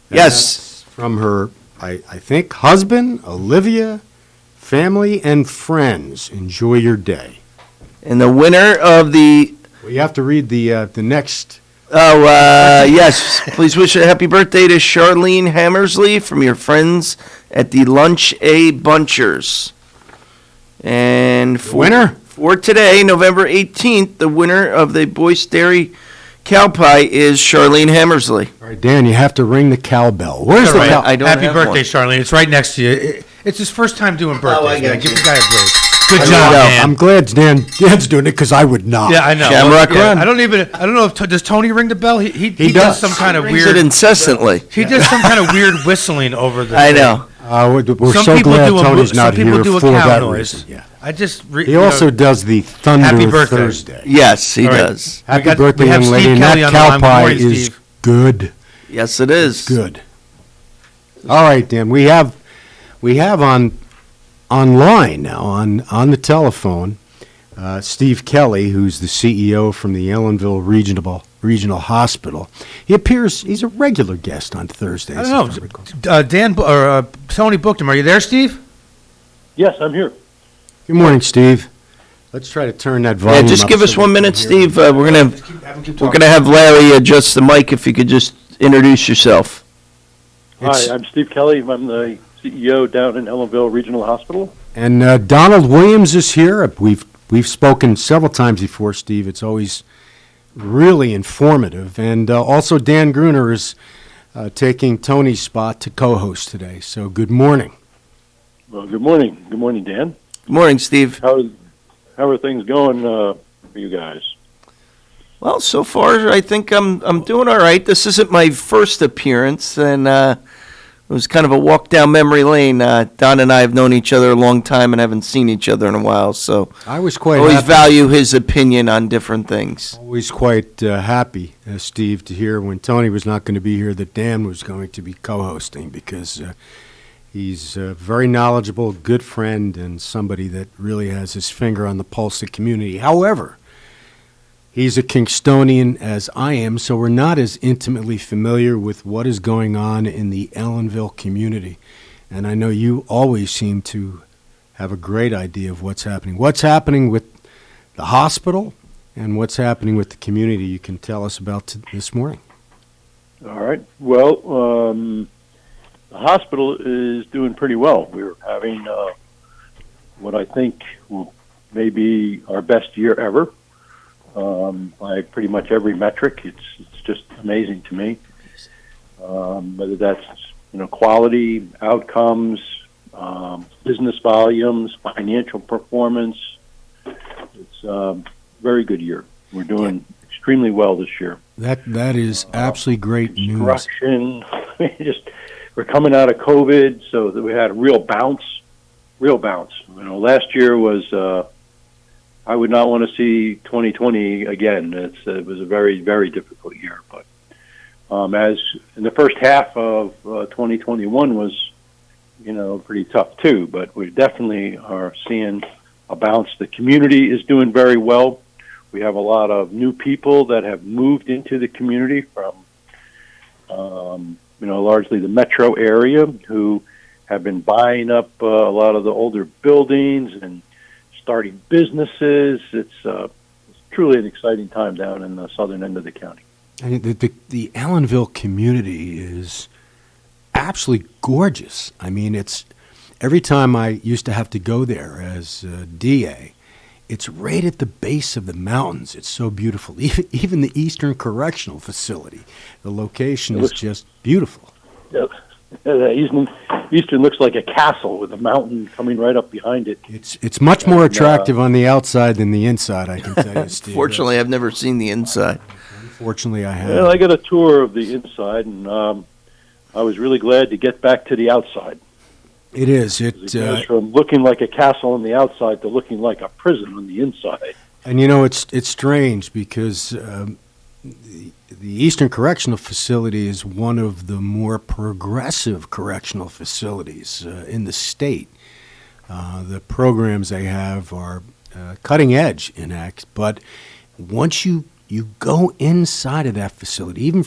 Yes. From her, I think, husband, Olivia, family, and friends. Enjoy your day. And the winner of the... Well, you have to read the next... Oh, yes. Please wish a happy birthday to Charlene Hammersley from your friends at the Lunch A Bunchers. And for today, November 18th, the winner of the Boyce Dairy Cow Pie is Charlene Hammersley. All right, Dan, you have to ring the cowbell. Where's the cowbell? I don't Happy have birthday, one. Charlene. It's right next to you. It's his first time doing birthdays, man. Give the guy a break. Good job, Dan. I'm glad Dan's doing it because I would not. Yeah, I know. Shamrock Yeah, Run. I don't know if does Tony ring the bell? He does. does some kind of Rings weird. it incessantly. He does some kind of weird whistling over the. I know. We're Some so people glad do a Tony's some not people here do a for cow that noise. reason. Yeah. I just. He also does the Thunder Happy birthday. Thursday. Yes, he All right. does. We Happy got- birthday, we have young lady. Steve And Kelley that on the cow line. Good pie morning, is Steve. good. Yes, it is. Good. All right, Dan. We have online now on the telephone Steve Kelley, who's the CEO from the Ellenville Regional Hospital. He's a regular guest on Thursdays. I don't know. Tony booked him. Are you there, Steve? Yes, I'm here. Good morning, Steve. Let's try to turn that volume Yeah, just up give us so 1 we minute, can hear Steve. We're gonna have Larry adjust the mic. If you could just introduce yourself. Hi, I'm Steve Kelley. I'm the CEO down in Ellenville Regional Hospital. And Donald Williams is here. We've spoken several times before, Steve. It's always really informative. And also Dan Gruner is taking Tony's spot to co-host today. So good morning. Well, good morning. Good morning, Dan. Good morning, Steve. How are things going for you guys? Well, so far I think I'm doing all right. This isn't my first appearance, and it was kind of a walk down memory lane. Don and I have known each other a long time and haven't seen each other in a while, so I was quite always happy. value his opinion on different things. Always quite happy, Steve, to hear when Tony was not going to be here that Dan was going to be co-hosting because he's a very knowledgeable, good friend, and somebody that really has his finger on the pulse of the community. However, he's a Kingstonian as I am, so we're not as intimately familiar with what is going on in the Ellenville community. And I know you always seem to have a great idea of what's happening. What's happening with the hospital and what's happening with the community you can tell us about this morning. All right. Well, the hospital is doing pretty well. We're having what I think will maybe our best year ever. By pretty much every metric, it's just amazing to me. Whether that's quality, outcomes, business volumes, financial performance, it's a very good year. We're doing extremely well this year. That is absolutely great news. Construction, we're coming out of COVID, so that we had a real bounce. Last year was. I would not want to see 2020 again. It was a very, very difficult year. But as in the first half of 2021 was, pretty tough too. But we definitely are seeing a bounce. The community is doing very well. We have a lot of new people that have moved into the community from, largely the metro area who have been buying up a lot of the older buildings and starting businesses. It's truly an exciting time down in the southern end of the county. And the Ellenville community is absolutely gorgeous. I mean, it's every time I used to have to go there as DA, it's right at the base of the mountains. It's so beautiful. Even the Eastern Correctional Facility, the location is just beautiful. Yeah. Eastern looks like a castle with a mountain coming right up behind it. It's much more attractive on the outside than the inside, I can tell you, Steve. Fortunately, I've never seen the inside. Unfortunately, I have. Well, I got a tour of the inside, and I was really glad to get back to the outside. It is. It goes from looking like a castle on the outside to looking like a prison on the inside. And it's strange because the Eastern Correctional Facility is one of the more progressive correctional facilities in the state. The programs they have are cutting edge in act, but once you go inside of that facility, even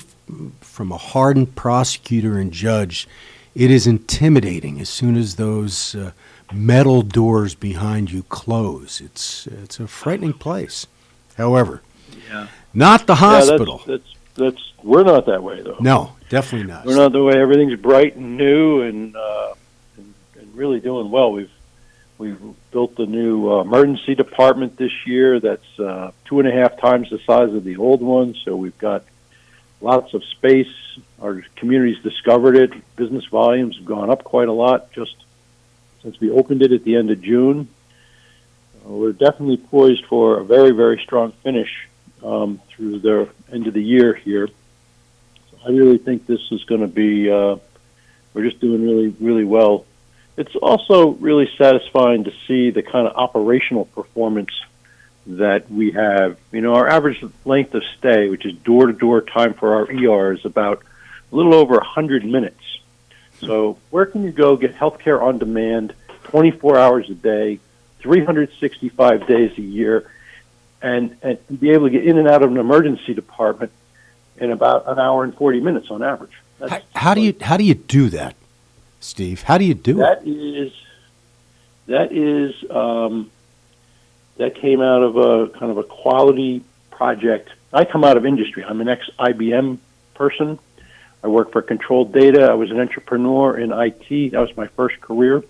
from a hardened prosecutor and judge, it is intimidating as soon as those metal doors behind you close. It's a frightening place. However, not the hospital. We're not that way, though. No, definitely not. We're not that way. Everything's bright and new and really doing well. We've built the new emergency department this year. That's 2.5 times the size of the old one. So we've got lots of space. Our community's discovered it. Business volumes have gone up quite a lot just since we opened it at the end of June. We're definitely poised for a very, very strong finish through the end of the year here. So I really think this is going to be, we're just doing really, really well. It's also really satisfying to see the kind of operational performance that we have. You know, our average length of stay, which is door-to-door time for our ER, is about a little over 100 minutes. So where can you go get health care on demand 24 hours a day, 365 days a year, and be able to get in and out of an emergency department in about an hour and 40 minutes on average? How do you do that, Steve? How do you do it? That came out of a kind of a quality project. I come out of industry. I'm an ex-IBM person. I work for Controlled Data. I was an entrepreneur in IT. That was my first career.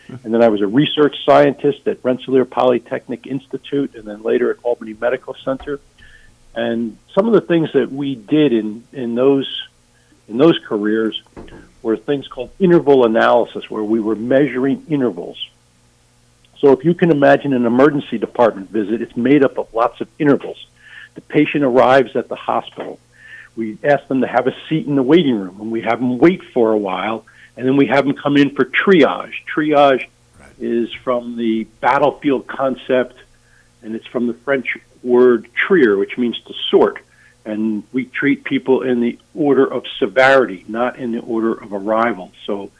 And then I was a research scientist at Rensselaer Polytechnic Institute, and then later at Albany Medical Center. And some of the things that we did in those careers were things called interval analysis, where we were measuring intervals. So if you can imagine an emergency department visit, it's made up of lots of intervals. The patient arrives at the hospital. We ask them to have a seat in the waiting room, and we have them wait for a while, and then we have them come in for triage. Triage is from the battlefield concept, and it's from the French word trier, which means to sort. And we treat people in the order of severity, not in the order of arrival. So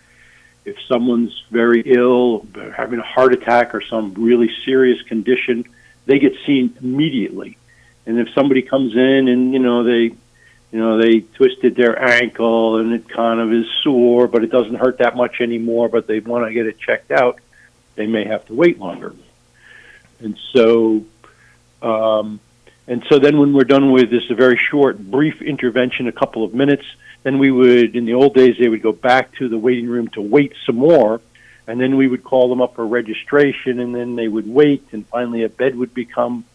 if someone's very ill, having a heart attack or some really serious condition, they get seen immediately. And if somebody comes in and, they twisted their ankle and it kind of is sore, but it doesn't hurt that much anymore, but they want to get it checked out, they may have to wait longer. And so then when we're done with this, a very short, brief intervention, a couple of minutes, then we would, in the old days, they would go back to the waiting room to wait some more, and then we would call them up for registration, and then they would wait, and finally a bed would become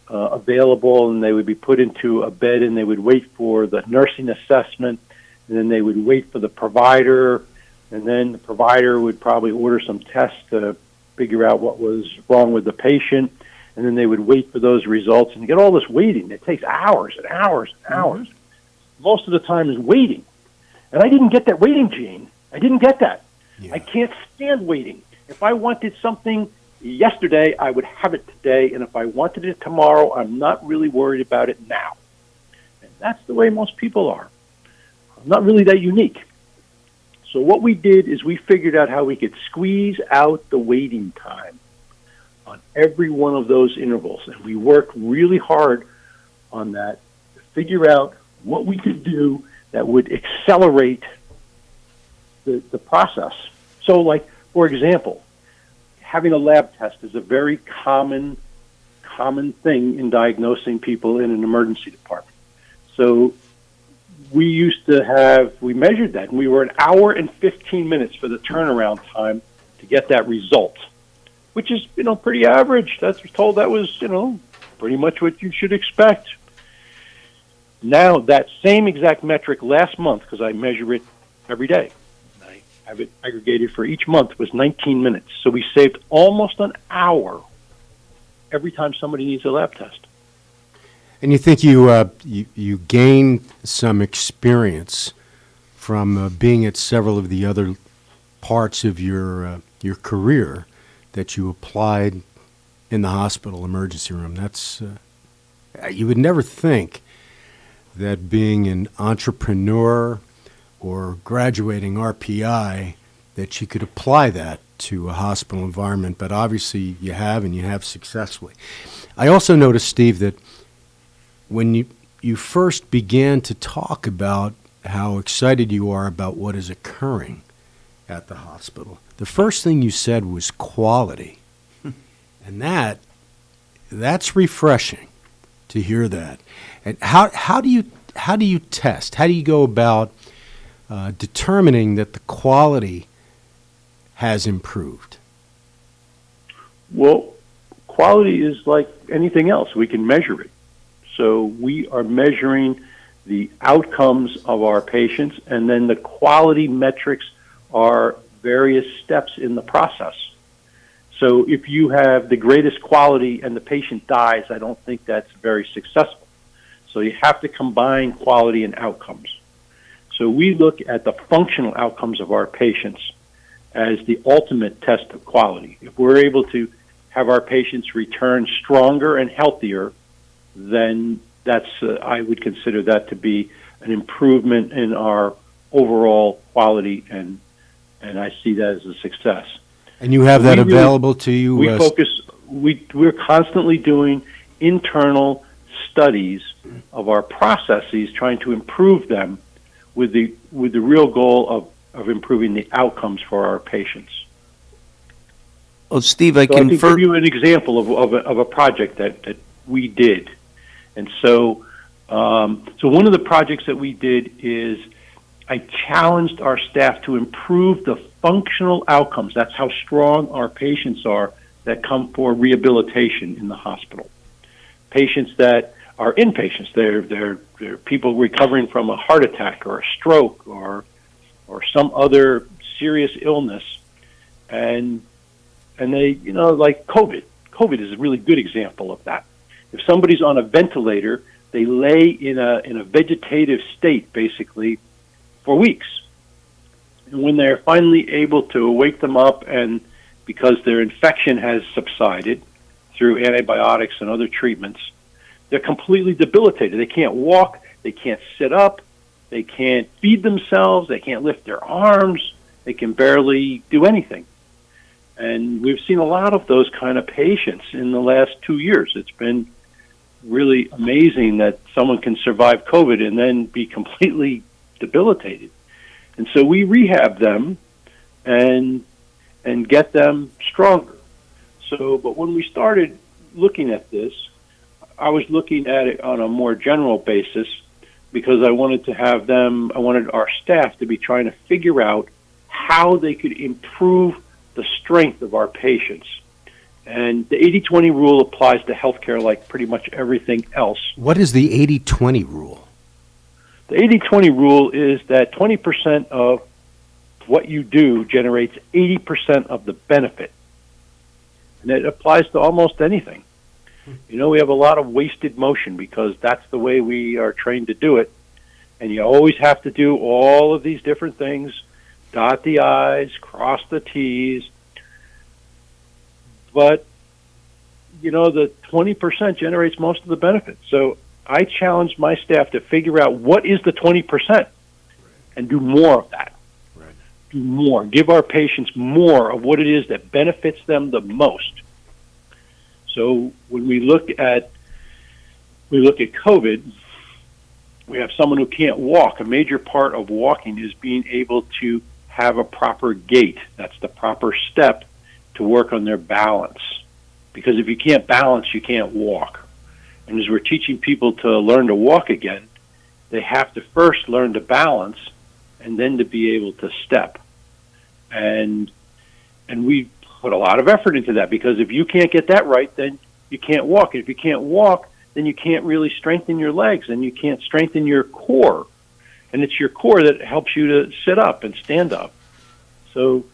available, and they would be put into a bed, and they would wait for the nursing assessment, and then they would wait for the provider, and then the provider would probably order some tests to figure out what was wrong with the patient, and then they would wait for those results and get all this waiting. It takes hours and hours and hours. Most of the time is waiting. And I didn't get that waiting, Gene. I didn't get that. Yeah. I can't stand waiting. If I wanted something yesterday, I would have it today, and if I wanted it tomorrow, I'm not really worried about it now. And that's the way most people are. I'm not really that unique. So what we did is we figured out how we could squeeze out the waiting time on every one of those intervals. And we worked really hard on that to figure out what we could do that would accelerate the process. So, like, for example, having a lab test is a very common thing in diagnosing people in an emergency department. So we measured that, and we were an hour and 15 minutes for the turnaround time to get that result, which is, pretty average. That was, pretty much what you should expect. Now, that same exact metric last month, because I measure it every day, I have it aggregated for each month, was 19 minutes. So we saved almost an hour every time somebody needs a lab test. And you think you gain some experience from being at several of the other parts of your career that you applied in the hospital emergency room. That's you would never think that being an entrepreneur or graduating RPI that you could apply that to a hospital environment, but obviously you have, and you have successfully. I also noticed, Steve, that when you first began to talk about how excited you are about what is occurring at the hospital, the first thing you said was quality. And that's refreshing to hear that. And how do you test? How do you go about determining that the quality has improved? Well, quality is like anything else. We can measure it. So we are measuring the outcomes of our patients, and then the quality metrics are various steps in the process. So if you have the greatest quality and the patient dies, I don't think that's very successful. So you have to combine quality and outcomes. So we look at the functional outcomes of our patients as the ultimate test of quality. If we're able to have our patients return stronger and healthier, then that's I would consider that to be an improvement in our overall quality, and I see that as a success. And you have that available to you? We're constantly doing internal studies of our processes, trying to improve them with the real goal of improving the outcomes for our patients. Well, Steve, I can give you an example of a project that we did. And so one of the projects that we did is I challenged our staff to improve the functional outcomes. That's how strong our patients are that come for rehabilitation in the hospital. Patients that are inpatients, they're people recovering from a heart attack or a stroke or some other serious illness, and they, like COVID. COVID is a really good example of that. If somebody's on a ventilator, they lay in a vegetative state, basically, for weeks. And when they're finally able to wake them up, and because their infection has subsided through antibiotics and other treatments, they're completely debilitated. They can't walk, they can't sit up, they can't feed themselves, they can't lift their arms, they can barely do anything. And we've seen a lot of those kind of patients in the last 2 years. It's been really amazing that someone can survive COVID and then be completely debilitated. And so we rehab them and get them stronger. So, but when we started looking at this, I was looking at it on a more general basis because I wanted our staff to be trying to figure out how they could improve the strength of our patients. And the 80-20 rule applies to healthcare like pretty much everything else. What is the 80-20 rule? The 80-20 rule is that 20% of what you do generates 80% of the benefit. And it applies to almost anything. We have a lot of wasted motion because that's the way we are trained to do it. And you always have to do all of these different things, dot the I's, cross the T's. But, the 20% generates most of the benefit. So I challenged my staff to figure out what is the 20% and do more of that. Right. Do more. Give our patients more of what it is that benefits them the most. So when we look at COVID, we have someone who can't walk. A major part of walking is being able to have a proper gait. That's the proper step to work on their balance. Because if you can't balance, you can't walk. And as we're teaching people to learn to walk again, they have to first learn to balance and then to be able to step. And we put a lot of effort into that, because if you can't get that right, then you can't walk. And if you can't walk, then you can't really strengthen your legs and you can't strengthen your core. And it's your core that helps you to sit up and stand up. So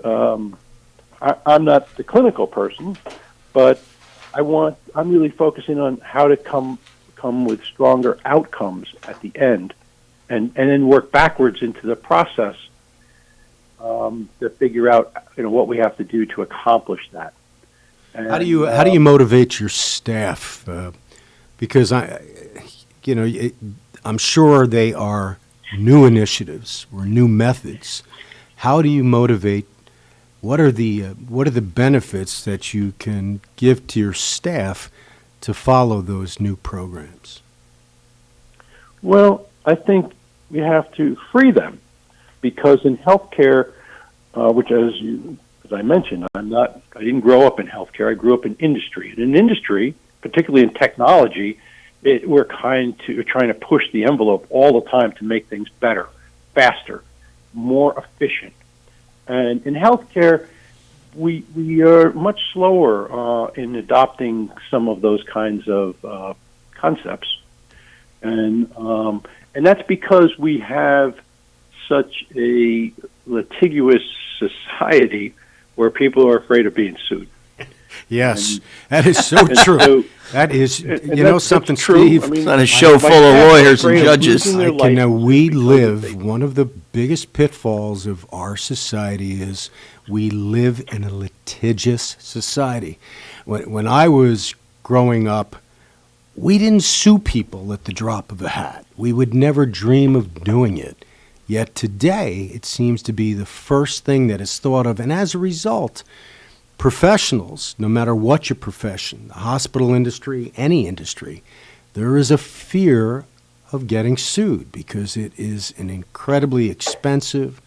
I'm not the clinical person, but I'm really focusing on how to come with stronger outcomes at the end, and then work backwards into the process to figure out what we have to do to accomplish that. And, how do you motivate your staff? Because I'm sure they are new initiatives or new methods. How do you motivate? What are the benefits that you can give to your staff to follow those new programs? Well, I think we have to free them, because in healthcare, which as I mentioned, I didn't grow up in healthcare. I grew up in industry. And in industry, particularly in technology, we're trying to push the envelope all the time to make things better, faster, more efficient. And in healthcare, we are much slower in adopting some of those kinds of concepts, and that's because we have such a litigious society where people are afraid of being sued. Yes, that is so true. So, that is, and you know that's something, true. Steve? I mean, It's not a show full of lawyers and judges. We live, one of the biggest pitfalls of our society is we live in a litigious society. When I was growing up, we didn't sue people at the drop of a hat. We would never dream of doing it. Yet today, it seems to be the first thing that is thought of, and as a result, professionals, no matter what your profession, the hospital industry, any industry, there is a fear of getting sued because it is an incredibly expensive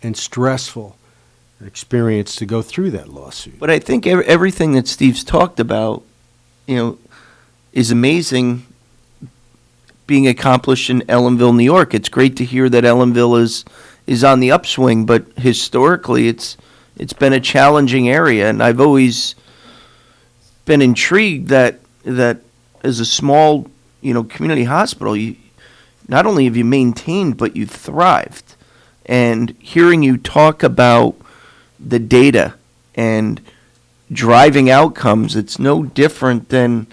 and stressful experience to go through that lawsuit. But I think everything that Steve's talked about, is amazing being accomplished in Ellenville, New York. It's great to hear that Ellenville is on the upswing, but historically it's been a challenging area, and I've always been intrigued that as a small, community hospital, you not only have you maintained, but you've thrived. And hearing you talk about the data and driving outcomes, it's no different than,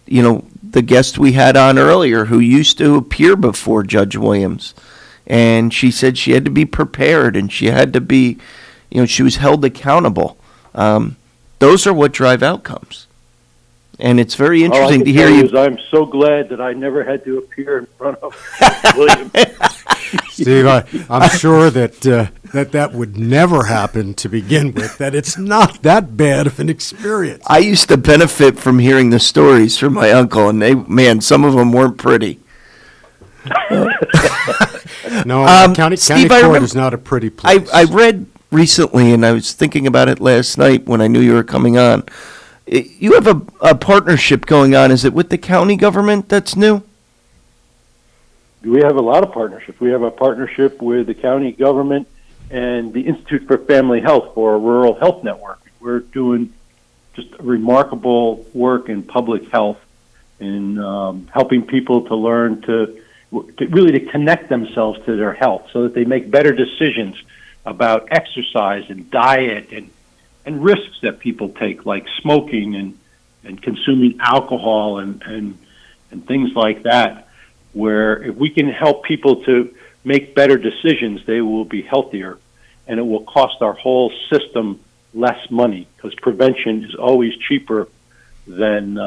the guest we had on earlier who used to appear before Judge Williams. And she said she had to be prepared and she had to be, she was held accountable. Those are what drive outcomes. And it's very interesting to hear you. I'm so glad that I never had to appear in front of Williams. Steve, I'm sure that would never happen to begin with, that it's not that bad of an experience. I used to benefit from hearing the stories from my uncle, and some of them weren't pretty. No, county court is not a pretty place. I read recently, and I was thinking about it last night when I knew you were coming on. You have a partnership going on. Is it with the county government that's new? We have a lot of partnerships. We have a partnership with the county government and the Institute for Family Health for a rural health network. We're doing just remarkable work in public health in helping people to learn to really connect themselves to their health so that they make better decisions about exercise and diet and risks that people take, like smoking and consuming alcohol and things like that, where if we can help people to make better decisions, they will be healthier, and it will cost our whole system less money, because prevention is always cheaper than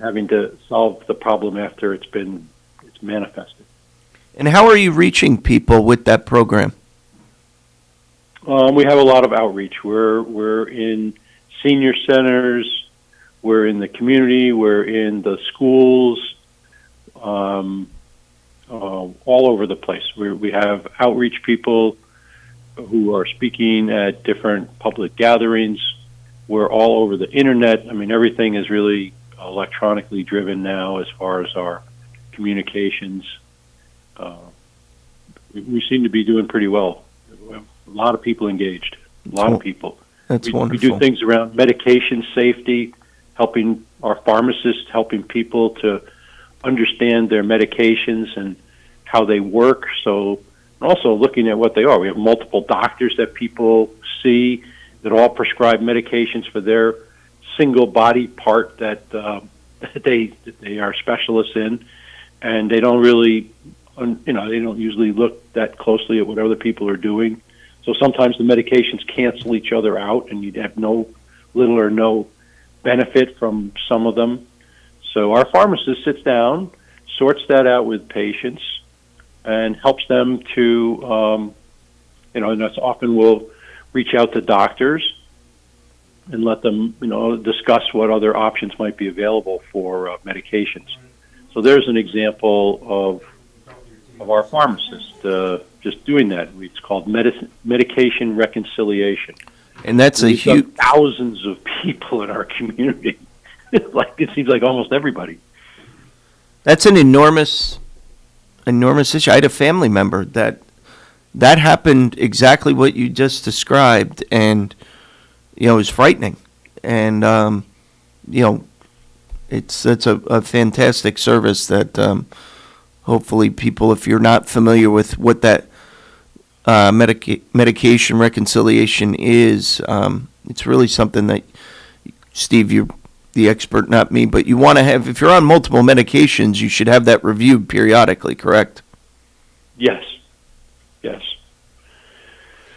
having to solve the problem after it's manifested. And how are you reaching people with that program? We have a lot of outreach. We're in senior centers, we're in the community, we're in the schools, all over the place. We have outreach people who are speaking at different public gatherings. We're all over the internet. I mean, everything is really electronically driven now as far as our communications. We seem to be doing pretty well. We have a lot of people engaged. A lot of people. That's wonderful. We do things around medication safety, helping our pharmacists, helping people to understand their medications and how they work. So, and also looking at what they are. We have multiple doctors that people see that all prescribe medications for their single body part that they are specialists in, and they don't really, they don't usually look that closely at what other people are doing. So sometimes the medications cancel each other out, and you'd have little or no benefit from some of them. So our pharmacist sits down, sorts that out with patients, and helps them to, and that's often we'll reach out to doctors and let them, discuss what other options might be available for medications. So there's an example of our pharmacist just doing that. It's called medication reconciliation. And that's a huge... Thousands of people in our community. It seems like almost everybody. That's an enormous issue. I had a family member that happened exactly what you just described, and it was frightening. And it's a fantastic service that hopefully people, if you're not familiar with what that medication reconciliation is. It's really something that, Steve, you're the expert, not me, but you want to have, if you're on multiple medications, you should have that reviewed periodically, correct? Yes.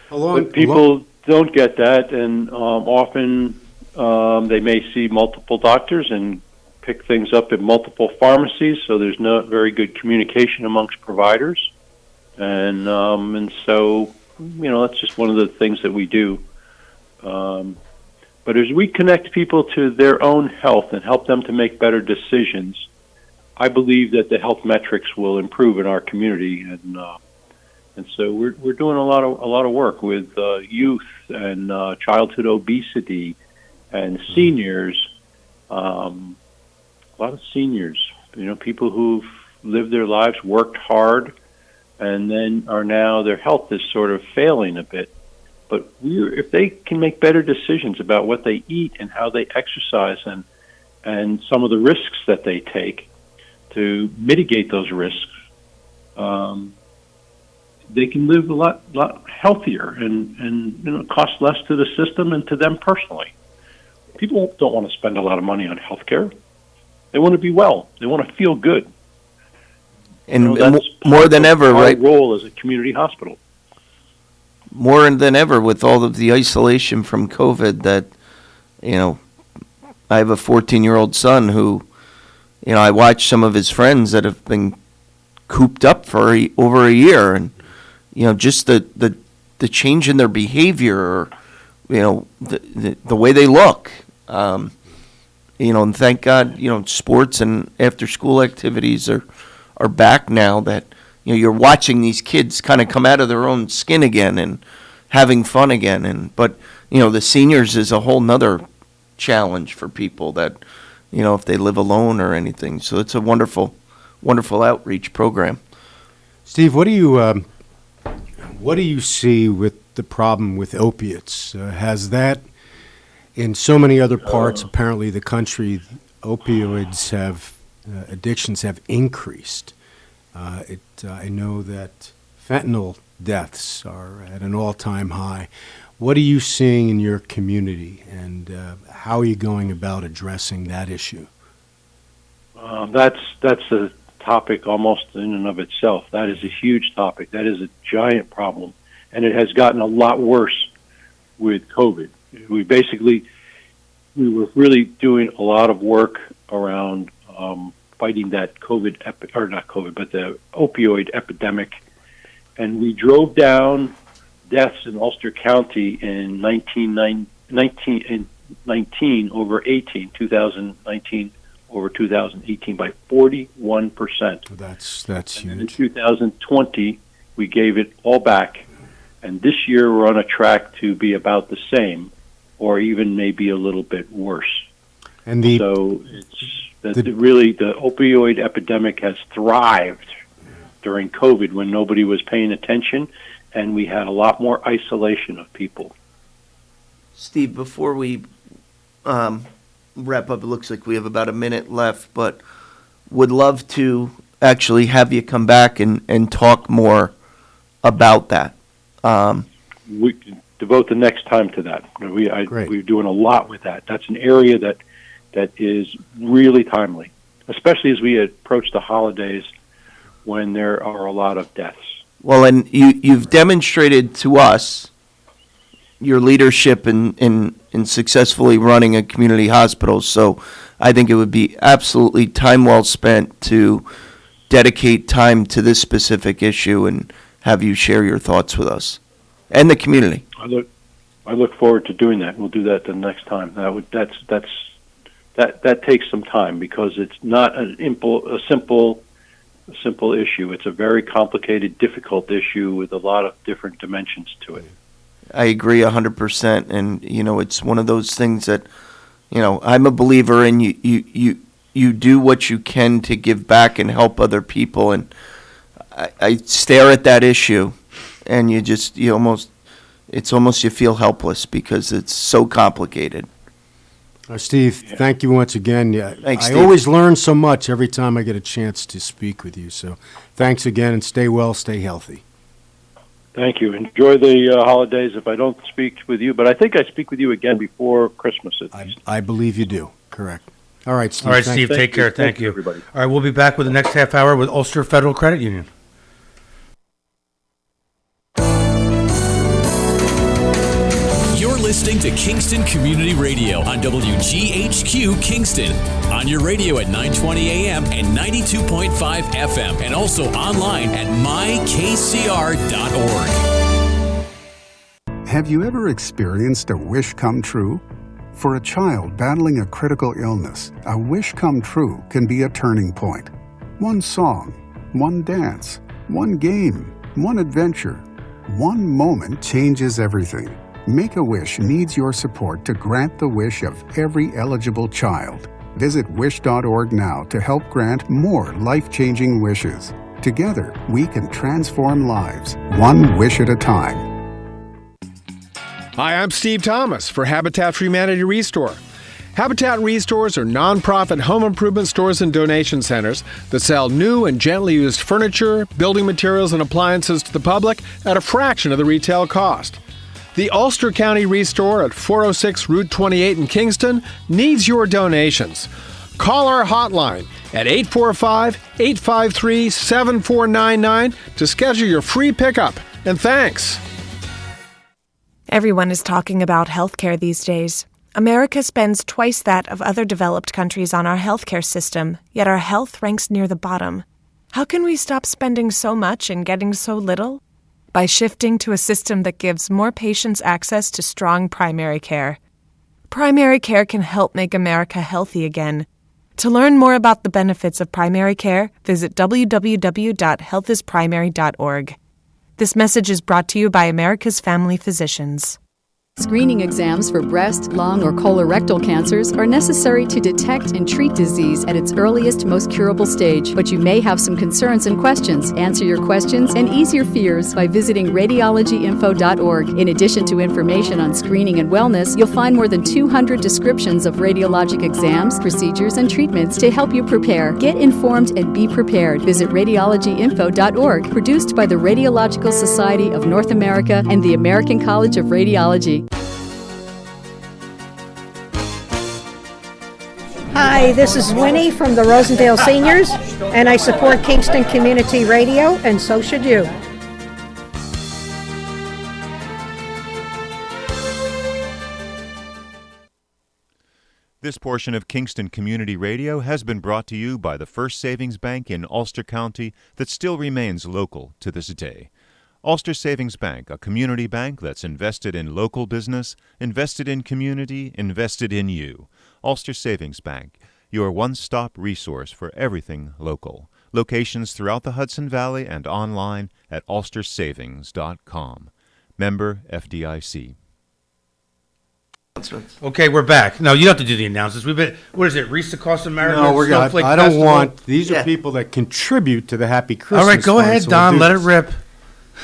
But people don't get that, and often they may see multiple doctors and pick things up at multiple pharmacies, so there's not very good communication amongst providers. And so, that's just one of the things that we do. But as we connect people to their own health and help them to make better decisions, I believe that the health metrics will improve in our community. And so we're doing a lot of work with youth and childhood obesity and seniors. A lot of seniors, people who've lived their lives, worked hard, and then are now, their health is sort of failing a bit. But if they can make better decisions about what they eat and how they exercise and some of the risks that they take to mitigate those risks, they can live a lot healthier and cost less to the system and to them personally. People don't want to spend a lot of money on health care. They want to be well. They want to feel good. And that's more than ever, our right? role as a community hospital. More than ever with all of the isolation from COVID that, I have a 14-year-old son who, I watch some of his friends that have been cooped up for over a year, and, just the change in their behavior, or, the way they look, and thank God, sports and after-school activities are back now that, you're watching these kids kind of come out of their own skin again and having fun again. But the seniors is a whole nother challenge for people that, if they live alone or anything. So it's a wonderful, wonderful outreach program. Steve, what do you see with the problem with opiates? Has that, in so many other parts, apparently the country, addictions have increased. I know that fentanyl deaths are at an all-time high. What are you seeing in your community, and how are you going about addressing that issue? That's a topic almost in and of itself. That is a huge topic. That is a giant problem, and it has gotten a lot worse with COVID. We were really doing a lot of work around fighting that the opioid epidemic. And we drove down deaths in Ulster County in 2019 over 2018 by 41%. That's huge. And in 2020, we gave it all back. And this year, we're on a track to be about the same, or even maybe a little bit worse. And so the opioid epidemic has thrived during COVID when nobody was paying attention, and we had a lot more isolation of people. Steve, before we wrap up, it looks like we have about a minute left, but would love to actually have you come back and talk more about that. We can devote the next time to that. We're doing a lot with that. That's an area that is really timely, especially as we approach the holidays when there are a lot of deaths. Well, and you've demonstrated to us your leadership in successfully running a community hospital, so I think it would be absolutely time well spent to dedicate time to this specific issue and have you share your thoughts with us and the community. I look forward to doing that. We'll do that the next time. That takes some time because it's not a simple issue. It's a very complicated, difficult issue with a lot of different dimensions to it. I agree 100%, and it's one of those things that I'm a believer in. You do what you can to give back and help other people, and I stare at that issue, and you almost feel helpless because it's so complicated. Steve, thank you once again. Thanks, I Steve. always learn so much every time I get a chance to speak with you. So thanks again, and stay well, stay healthy. Thank you. Enjoy the holidays if I don't speak with you, but I think I speak with you again before Christmas at least. I believe you do. Correct. All right, Steve. All right, Steve, take care. Thank you. Everybody. All right, we'll be back with the next half hour with Ulster Federal Credit Union. You're listening to Kingston Community Radio on WGHQ Kingston. On your radio at 920 AM and 92.5 FM, and also online at mykcr.org. Have you ever experienced a wish come true? For a child battling a critical illness, a wish come true can be a turning point. One song, one dance, one game, one adventure, one moment changes everything. Make-A-Wish needs your support to grant the wish of every eligible child. Visit wish.org now to help grant more life-changing wishes. Together, we can transform lives, one wish at a time. Hi, I'm Steve Thomas for Habitat for Humanity Restore. Habitat Restores are nonprofit home improvement stores and donation centers that sell new and gently used furniture, building materials, and appliances to the public at a fraction of the retail cost. The Ulster County Restore at 406 Route 28 in Kingston needs your donations. Call our hotline at 845-853-7499 to schedule your free pickup. And thanks. Everyone is talking about healthcare these days. America spends twice that of other developed countries on our healthcare system, yet our health ranks near the bottom. How can we stop spending so much and getting so little? By shifting to a system that gives more patients access to strong primary care. Primary care can help make America healthy again. To learn more about the benefits of primary care, visit www.healthisprimary.org. This message is brought to you by America's Family Physicians. Screening exams for breast, lung, or colorectal cancers are necessary to detect and treat disease at its earliest, most curable stage. But you may have some concerns and questions. Answer your questions and ease your fears by visiting radiologyinfo.org. In addition to information on screening and wellness, you'll find more than 200 descriptions of radiologic exams, procedures, and treatments to help you prepare. Get informed and be prepared. Visit radiologyinfo.org. Produced by the Radiological Society of North America and the American College of Radiology. Hi, this is Winnie from the Rosendale Seniors, and I support Kingston Community Radio, and so should you. This portion of Kingston Community Radio has been brought to you by the First Savings Bank in Ulster County that still remains local to this day. Ulster Savings Bank, a community bank that's invested in local business, invested in community, invested in you. Ulster Savings Bank, your one-stop resource for everything local. Locations throughout the Hudson Valley and online at ulstersavings.com. Member FDIC. Okay, we're back. No, you don't have to do the announcements. We've been, what is it, Reese Across America? No, we're good. I don't Festival? want, these are people that contribute to the Happy Christmas. All right, go Fund, ahead, so Don, we'll let do it this. rip.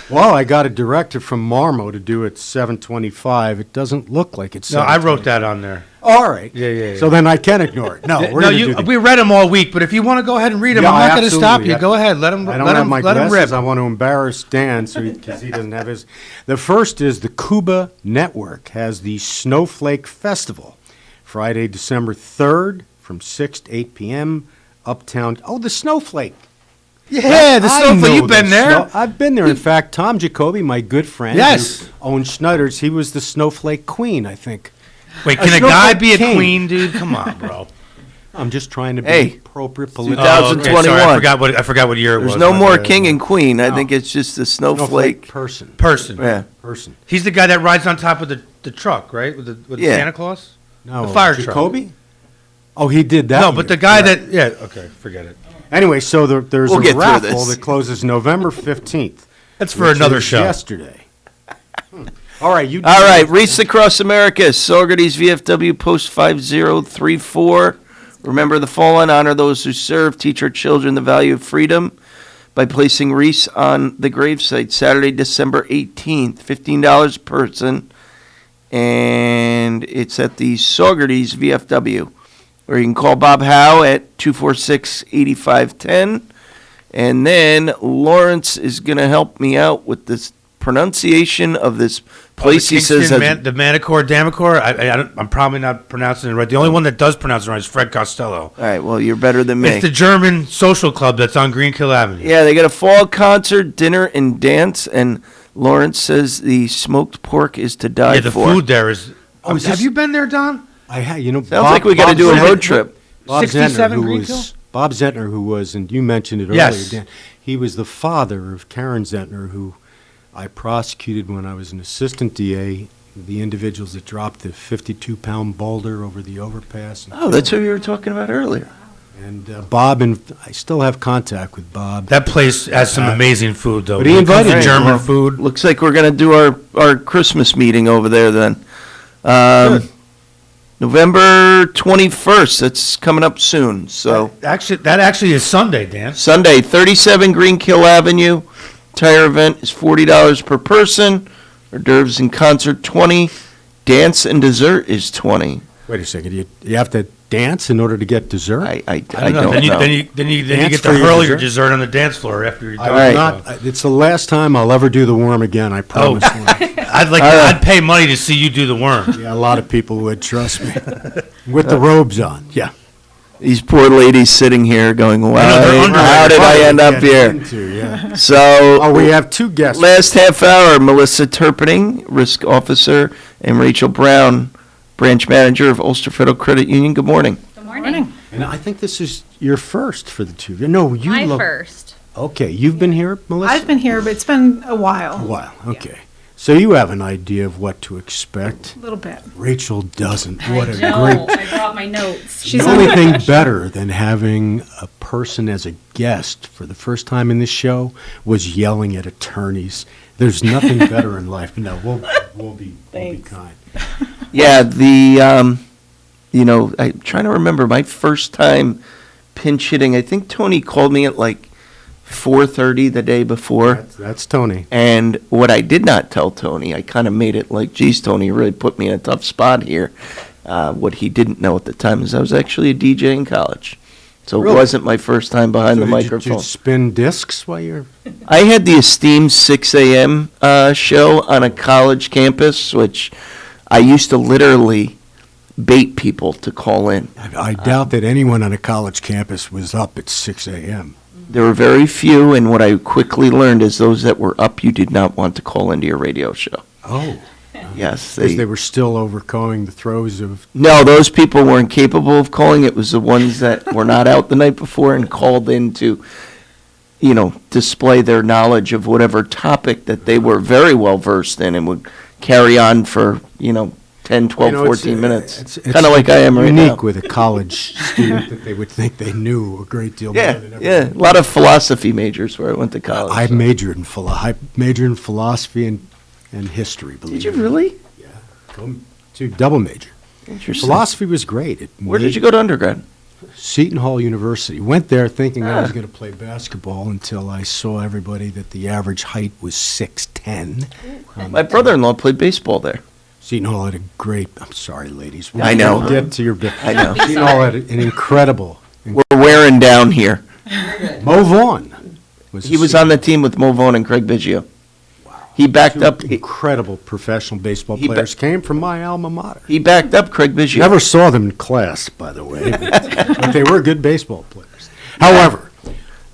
Well, I got a directive from Marmo to do it 7:25. It doesn't look like it's. No, I wrote that on there. All right. Yeah. So then I can ignore it. No, we're no, gonna do the- we read them all week, but if you want to go ahead and read them, Yeah, I'm not going to stop absolutely. you. Go ahead, let them. I don't let have him, my let him glasses. rip. I want to embarrass Dan because he doesn't have his. The first is the Cuba Network has the Snowflake Festival, Friday, December 3rd from 6 to 8 p.m. Uptown. Oh, the Snowflake. Yeah, the I Snowflake. know You've been the there. I've been there. In fact, Tom Jacoby, my good friend, Yes. who owns Schneider's, he was the Snowflake Queen, I think. Wait, can a guy Snowflake be a king. queen, dude? Come on, bro. I'm just trying to be Hey, appropriate politically. 2021. Sorry, I forgot what year it was. There's no My more bad. king and queen. I think it's just the snowflake. person. Yeah. Person. He's the guy that rides on top of the truck, right? With the Yeah. Santa Claus? No, the fire Jacoby? truck. Oh, he did that. No, but the guy that, yeah, okay, forget it. Anyway, so there's We'll a get through raffle this. that closes November 15th. That's for which another is show. Yesterday. All right, you. All right, Reese Across America, Saugerties VFW Post 5034. Remember the fallen, honor those who serve, teach our children the value of freedom by placing wreaths on the gravesite. Saturday, December 18th, $15 a person, and it's at the Saugerties VFW. Or you can call Bob Howe at 246-8510. And then Lawrence is going to help me out with this pronunciation of this place. The He says Kingston the Manicore Damacore. I'm probably not pronouncing it right. The only one that does pronounce it right is Fred Costello. All right, well, you're better than me. It's the German social club that's on Greenkill Avenue. Yeah, they got a fall concert, dinner, and dance, and Lawrence says the smoked pork is to die Yeah, the for. food there is. Have you been there, Don? Sounds like we got to do a road trip. Bob 67 Zentner, Greenkill? Bob Zentner, who was, and you mentioned it Yes. earlier, Dan, he was the father of Karen Zentner, who I prosecuted when I was an assistant DA, the individuals that dropped the 52-pound boulder over the overpass. Oh, that's who you were talking about earlier. And Bob, and I still have contact with Bob. That place has some amazing food, though. But he invited me. German Well, food. Looks like we're going to do our Christmas meeting over there then. November 21st, that's coming up soon, so. That actually is Sunday, Dan. Sunday, 37 Greenkill Avenue. Entire event is $40 per person. Hors d'oeuvres and concert, $20. Dance and dessert is $20. Wait a second, you have to dance in order to get dessert? I don't know. Then you Dance get for to your hurl your dessert? dessert on the dance floor after you're done. I will not, it's the last time I'll ever do the worm again, I promise. I'd pay money to see you do the worm. Yeah, a lot of people would, trust me. With the robes on, yeah. These poor ladies sitting here going, wow, they're under- how did I end up Get here? into, yeah. So. We have two guests. Last half hour, Melissa Terpening, Risk Officer, and Rachel Brown, Branch Manager of Ulster Federal Credit Union. Good morning. Good morning. And I think this is your first for the two. No, you My love. first. Okay, you've been here, Melissa? I've been here, but it's been a while. A while, okay. So you have an idea of what to expect. A little bit. Rachel doesn't. What a No, great. I brought my notes. The only thing better than having a person as a guest for the first time in this show was yelling at attorneys. There's nothing better in life. No, we'll be kind. Yeah, I'm trying to remember my first time pinch hitting. I think Tony called me at like 4:30 the day before. That's Tony. And what I did not tell Tony, I kind of made it like, geez, Tony, you really put me in a tough spot here. What he didn't know at the time is I was actually a DJ in college. So Really? It wasn't my first time behind the Did microphone. you spin discs while you're... I had the esteemed 6 a.m. Show on a college campus, which I used to literally bait people to call in. I doubt that anyone on a college campus was up at 6 a.m. There were very few, and what I quickly learned is those that were up, you did not want to call into your radio show. Oh. Yes. Because they were still overcoming the throes of... No, those people weren't capable of calling. It was the ones that were not out the night before and called in to, display their knowledge of whatever topic that they were very well versed in and would carry on for, 10, 12, 14 minutes. Kind of like I am right now. Unique with a college student that they would think they knew a great deal more than everyone. Yeah, a lot of philosophy majors where I went to college. I majored in philosophy and history, believe Did it you or not. really? To double major. Interesting. Philosophy was great. Where did you go to undergrad? Seton Hall University. Went there thinking I was going to play basketball until I saw everybody that the average height was 6'10". My brother-in-law played baseball there. Seton Hall had a great... I'm sorry, ladies. I know. We'll get to your bit. I know. Seton Hall had an incredible... We're wearing down here. Mo Vaughn. He was on the team with Mo Vaughn and Craig Biggio. He backed up. Incredible professional baseball players came from my alma mater. He backed up Craig Biggio. Never saw them in class, by the way, but they were good baseball players. However,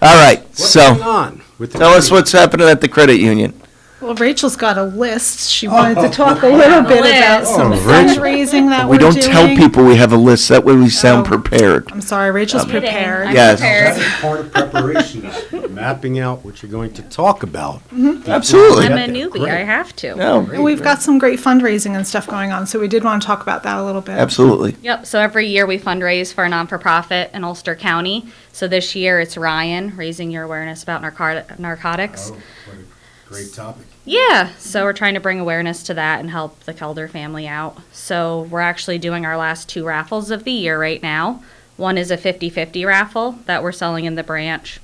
all right. What's going on with the tell us what's happening at the credit union. Well, Rachel's got a list. She wanted to talk a little bit about some fundraising that We we're don't doing. tell people we have a list. That way we sound prepared. I'm sorry, Rachel's prepared. Yes. That's part of preparation, is mapping out what you're going to talk about. Absolutely. I'm a newbie. I have to. And we've got some great fundraising and stuff going on, so we did want to talk about that a little bit. Absolutely. Yep. So every year we fundraise for a non-for-profit in Ulster County. So this year it's Ryan, raising your awareness about narcotics. Oh, what a great topic. Yeah, so we're trying to bring awareness to that and help the Kelder family out. So we're actually doing our last 2 raffles of the year right now. One is a 50-50 raffle that we're selling in the branch.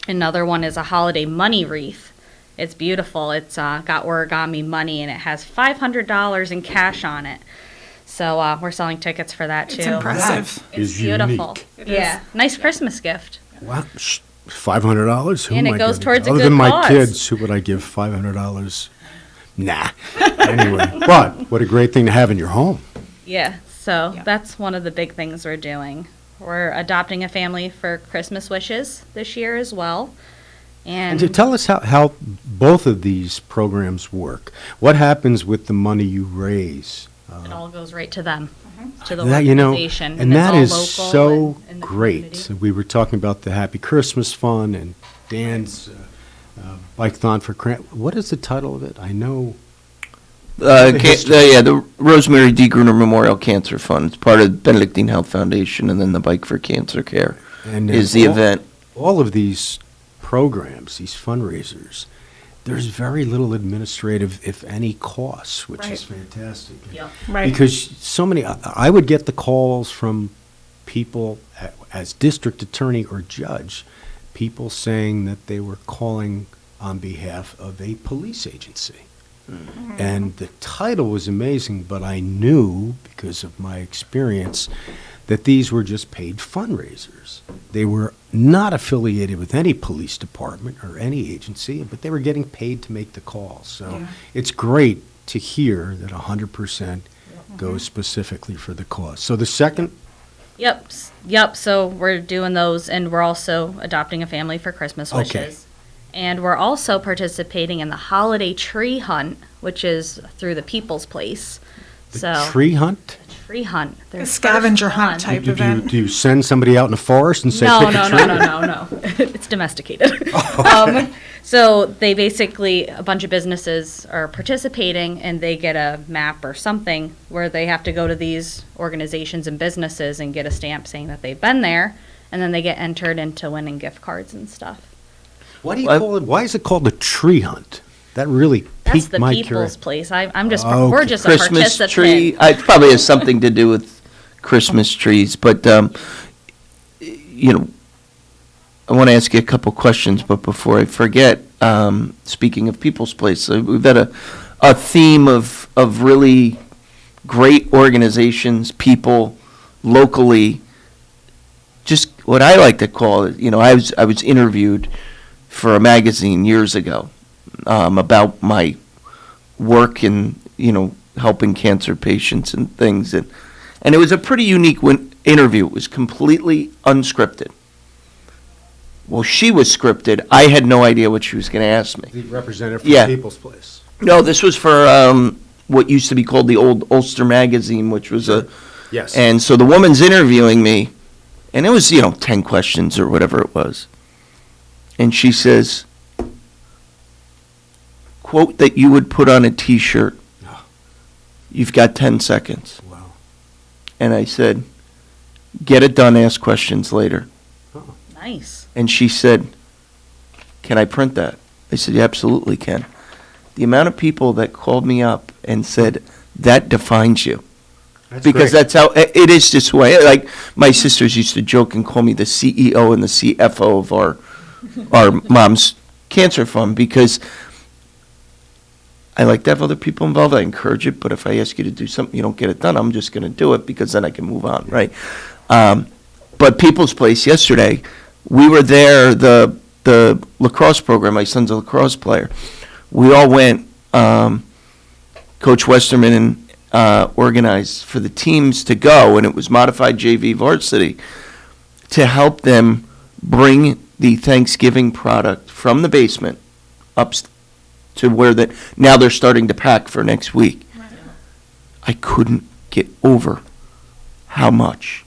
Another one is a holiday money wreath. It's beautiful. It's got origami money and it has $500 in cash on it. So we're selling tickets for that too. It's impressive. That It's is beautiful. unique. Yeah, nice Christmas gift. Wow. $500? Who And am it I goes giving? towards a Other good than my cause. kids, who would I give $500 Nah. Anyway, but what a great thing to have in your home. Yeah, so that's one of the big things we're doing. We're adopting a family for Christmas wishes this year as well. And to tell us how both of these programs work. What happens with the money you raise? It all goes right to them, to the That, organization. and it's that all is local so and in the great. community. We were talking about the Happy Christmas Fund and Dan's Bike-thon for what is the title of it? I know. The Rosemary D. Gruner Memorial Cancer Fund. It's part of the Benedictine Health Foundation, and then the Bike for Cancer Care is the event. All of these programs, these fundraisers, there's very little administrative, if any, costs, which is fantastic. Yep. Right. Because so many, I would get the calls from people as district attorney or judge, people saying that they were calling on behalf of a police agency. Mm-hmm. And the title was amazing, but I knew, because of my experience, that these were just paid fundraisers. They were not affiliated with any police department or any agency, but they were getting paid to make the calls. So it's great to hear that 100% goes specifically for the cause. So the second? Yep. So we're doing those, and we're also adopting a family for Christmas wishes. Okay. And we're also participating in the holiday tree hunt, which is through the People's Place. Tree hunt? Tree hunt. A scavenger hunt type event. Do you send somebody out in the forest and say, No. pick a tree? No. It's domesticated. So they basically, a bunch of businesses are participating, and they get a map or something where they have to go to these organizations and businesses and get a stamp saying that they've been there, and then they get entered into winning gift cards and stuff. Why do you call it? Why is it called a tree hunt? That really That's piqued the my People's curiosity. Place. I'm just, Okay. we're just a Christmas participant. tree. It probably has something to do with Christmas trees, but I want to ask you a couple questions. But before I forget, speaking of People's Place, we've had a theme of really great organizations, people locally. Just what I like to call it. I was interviewed for a magazine years ago about my work in helping cancer patients and things, and it was a pretty unique interview. It was completely unscripted. Well, she was scripted. I had no idea what she was going to ask me. The representative from People's Place. No, this was for what used to be called the old Ulster magazine, which was Yes. And so the woman's interviewing me, and it was 10 questions or whatever it was, and she says, quote that you would put on a T-shirt. You've got 10 seconds. Wow. And I said, get it done, ask questions later. Nice. And she said, can I print that? I said, you absolutely can. The amount of people that called me up and said, that defines you. Because great. that's how, it is this way. Like, my sisters used to joke and call me the CEO and the CFO of our mom's cancer fund, because I like to have other people involved. I encourage it, but if I ask you to do something, you don't get it done, I'm just going to do it, because then I can move on, right? But People's Place yesterday, we were there, the lacrosse program, my son's a lacrosse player. We all went, Coach Westerman organized for the teams to go, and it was modified JV varsity, to help them bring the Thanksgiving product from the basement up to where now they're starting to pack for next week. Right. I couldn't get over how much.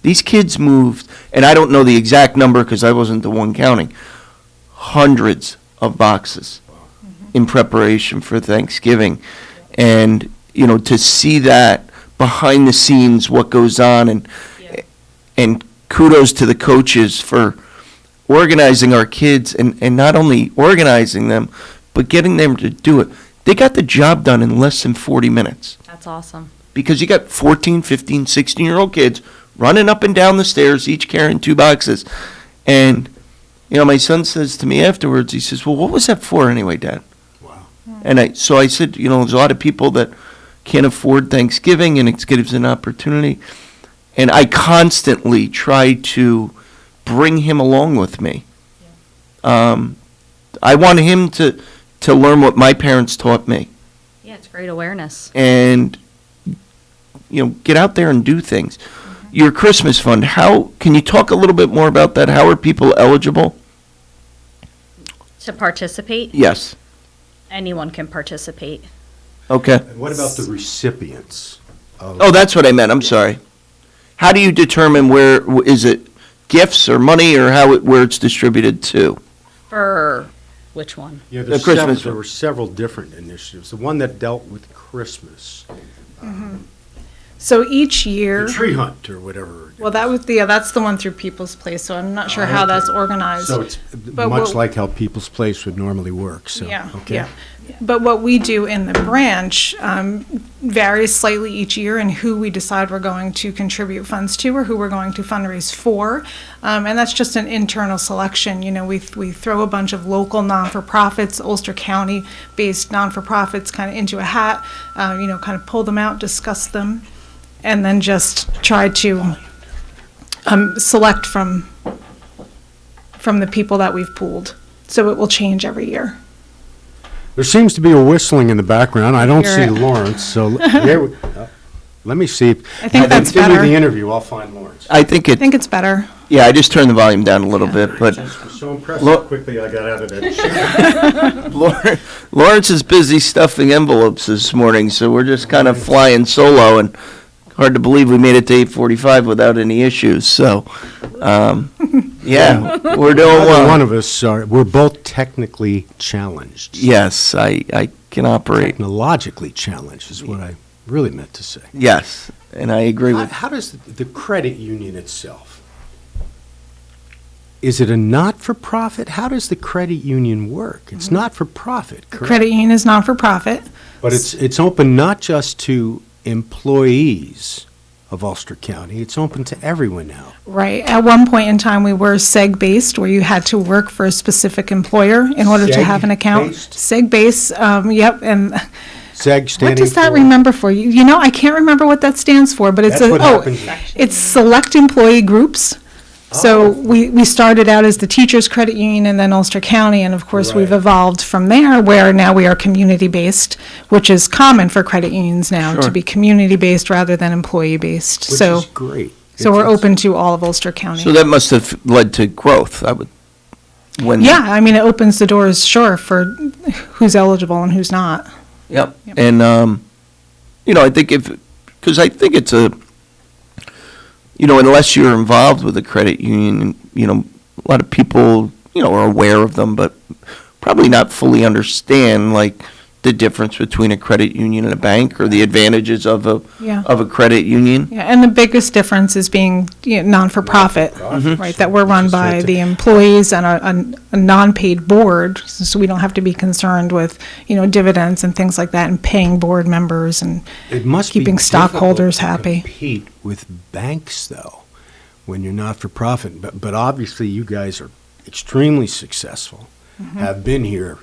These kids moved, and I don't know the exact number because I wasn't the one counting, hundreds of boxes in preparation for Thanksgiving. And, to see that behind the scenes, what goes on, and kudos to the coaches for organizing our kids, and not only organizing them, but getting them to do it. They got the job done in less than 40 minutes. That's awesome. Because you got 14, 15, 16-year-old kids running up and down the stairs, each carrying 2 boxes. And, my son says to me afterwards, he says, well, what was that for anyway, Dad? Wow. And I said, there's a lot of people that can't afford Thanksgiving, and it gives an opportunity. And I constantly try to bring him along with me. I want him to learn what my parents taught me. Yeah, it's great awareness. And, get out there and do things. Your Christmas fund, can you talk a little bit more about that? How are people eligible? To participate? Yes. Anyone can participate. Okay. And what about the recipients? Oh, that's what I meant. I'm sorry. How do you determine is it gifts or money or where it's distributed to? For which one? Yeah, The Christmas there were several different initiatives. The one that dealt with Christmas. So each year. The tree hunt or whatever. Well, that's the one through People's Place, so I'm not sure how that's organized. So it's much like how People's Place would normally work, so, Yeah, okay. yeah. But what we do in the branch varies slightly each year in who we decide we're going to contribute funds to or who we're going to fundraise for. And that's just an internal selection. We throw a bunch of local non-for-profits, Ulster County-based non-for-profits kind of into a hat, kind of pull them out, discuss them, and then just try to select from the people that we've pooled. So it will change every year. There seems to be a whistling in the background. I don't see Hear it. Lawrence, so let me see. I think that's continue better. the interview, I'll find Lawrence. I think I think it's better. Yeah, I just turned the volume down a little bit, but So impressed how quickly I got out of that. Lawrence is busy stuffing envelopes this morning, so we're just kind of flying solo, and hard to believe we made it to 8:45 without any issues. So, yeah, we're doing Neither well. one of us we're both technically challenged. Yes, I can operate. Technologically challenged is what I really meant to say. Yes, and I agree with. How does the credit union itself, is it a not-for-profit? How does the credit union work? It's not for profit, The correct? credit union is non-for-profit. But it's open not just to employees of Ulster County, it's open to everyone now. Right. At one point in time, we were SEG-based, where you had to work for a specific employer in order to have an account. SEG-based, yep, and SEG standing what does that for- remember for? I can't remember what that stands for, but it's That's what happens. it's Select Employee Groups. So we started out as the Teachers Credit Union and then Ulster County, and of course we've evolved from there, where now we are community-based, which is common for credit unions now, Sure. to be community-based rather than employee-based. Which So is great. so we're open to all of Ulster County. So that must have led to growth. I would. Yeah, I mean, it opens the doors, sure, for who's eligible and who's not. Yep. And I think because I think it's unless you're involved with a credit union, a lot of people, are aware of them, but probably not fully understand, like, the difference between a credit union and a bank, or the advantages of a credit union. Yeah, and the biggest difference is being non-for-profit, right, that we're run by the employees and a non-paid board, so we don't have to be concerned with, dividends and things like that, and paying board members and It must be keeping difficult stockholders to happy. compete with banks, though, when you're not for profit. But obviously, you guys are extremely successful. Have been here.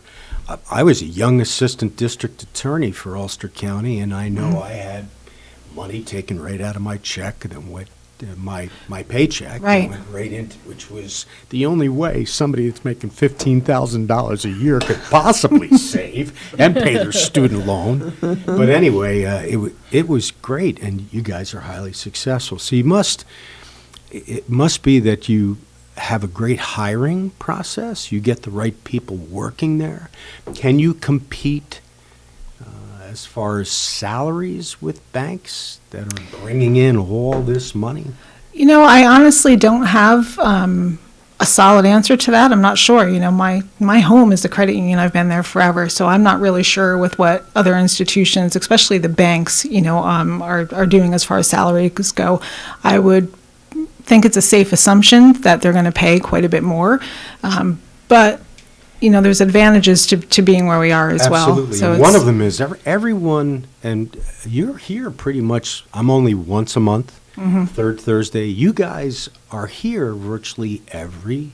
I was a young assistant district attorney for Ulster County, and I know I had money taken right out of my check and then went my paycheck Right. went right into, which was the only way somebody that's making $15,000 a year could possibly save and pay their student loan. But anyway, it was great, and you guys are highly successful. So it must be that you have a great hiring process. You get the right people working there. Can you compete as far as salaries with banks that are bringing in all this money? I honestly don't have a solid answer to that. I'm not sure. My home is the credit union. I've been there forever, so I'm not really sure with what other institutions, especially the banks, are doing as far as salaries go. I would think it's a safe assumption that they're going to pay quite a bit more, but there's advantages to being where we are as well. Absolutely. So One of them is everyone, and you're here pretty much, I'm only once a month, third Thursday. You guys are here virtually every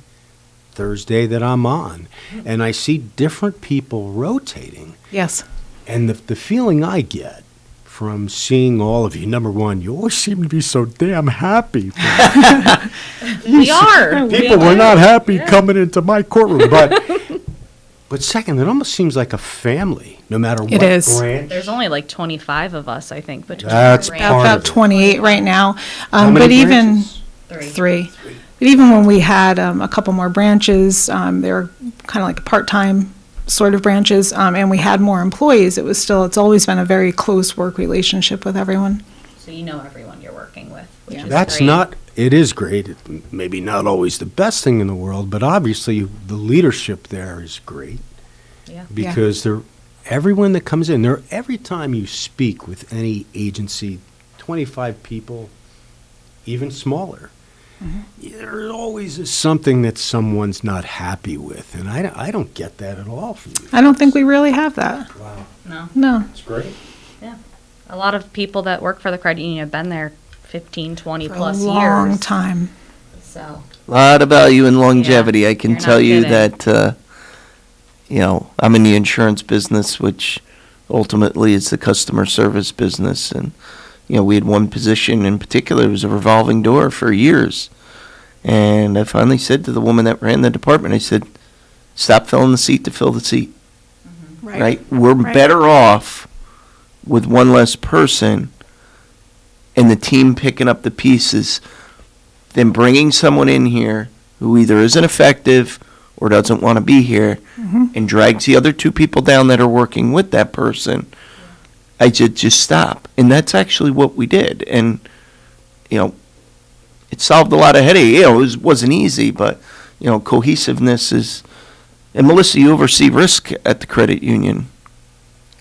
Thursday that I'm on, and I see different people rotating. Yes. And the feeling I get from seeing all of you, number one, you always seem to be so damn happy. We are. People were not happy coming into my courtroom, but But second, it almost seems like a family, no matter what It is. branch. There's only like 25 of us, I think, between That's the part branch. About 28 right now. How many But even branches? three. But even when we had a couple more branches, they were kind of like part-time sort of branches, and we had more employees. It's always been a very close work relationship with everyone. So you know everyone you're working with, which is That's great. it is great. Maybe not always the best thing in the world, but obviously the leadership there is great. Yeah. Because everyone that comes in, every time you speak with any agency, 25 people, even smaller, there always is something that someone's not happy with, and I don't get that at all from you. I don't think we really have that. Wow. No. It's great. Yeah. A lot of people that work for the credit union have been there 15, 20 For plus a long years. time. So. A lot of value in longevity. I can you're tell not you kidding. that, I'm in the insurance business, which ultimately is the customer service business. And, we had one position in particular, it was a revolving door for years. And I finally said to the woman that ran the department, I said, stop filling the seat to fill the seat. Right? We're better off with one less person and the team picking up the pieces than bringing someone in here who either isn't effective or doesn't want to be here and drags the other two people down that are working with that person. I just stop. And that's actually what we did. And, it solved a lot of headache. It wasn't easy, but, cohesiveness is, and Melissa, you oversee risk at the credit union.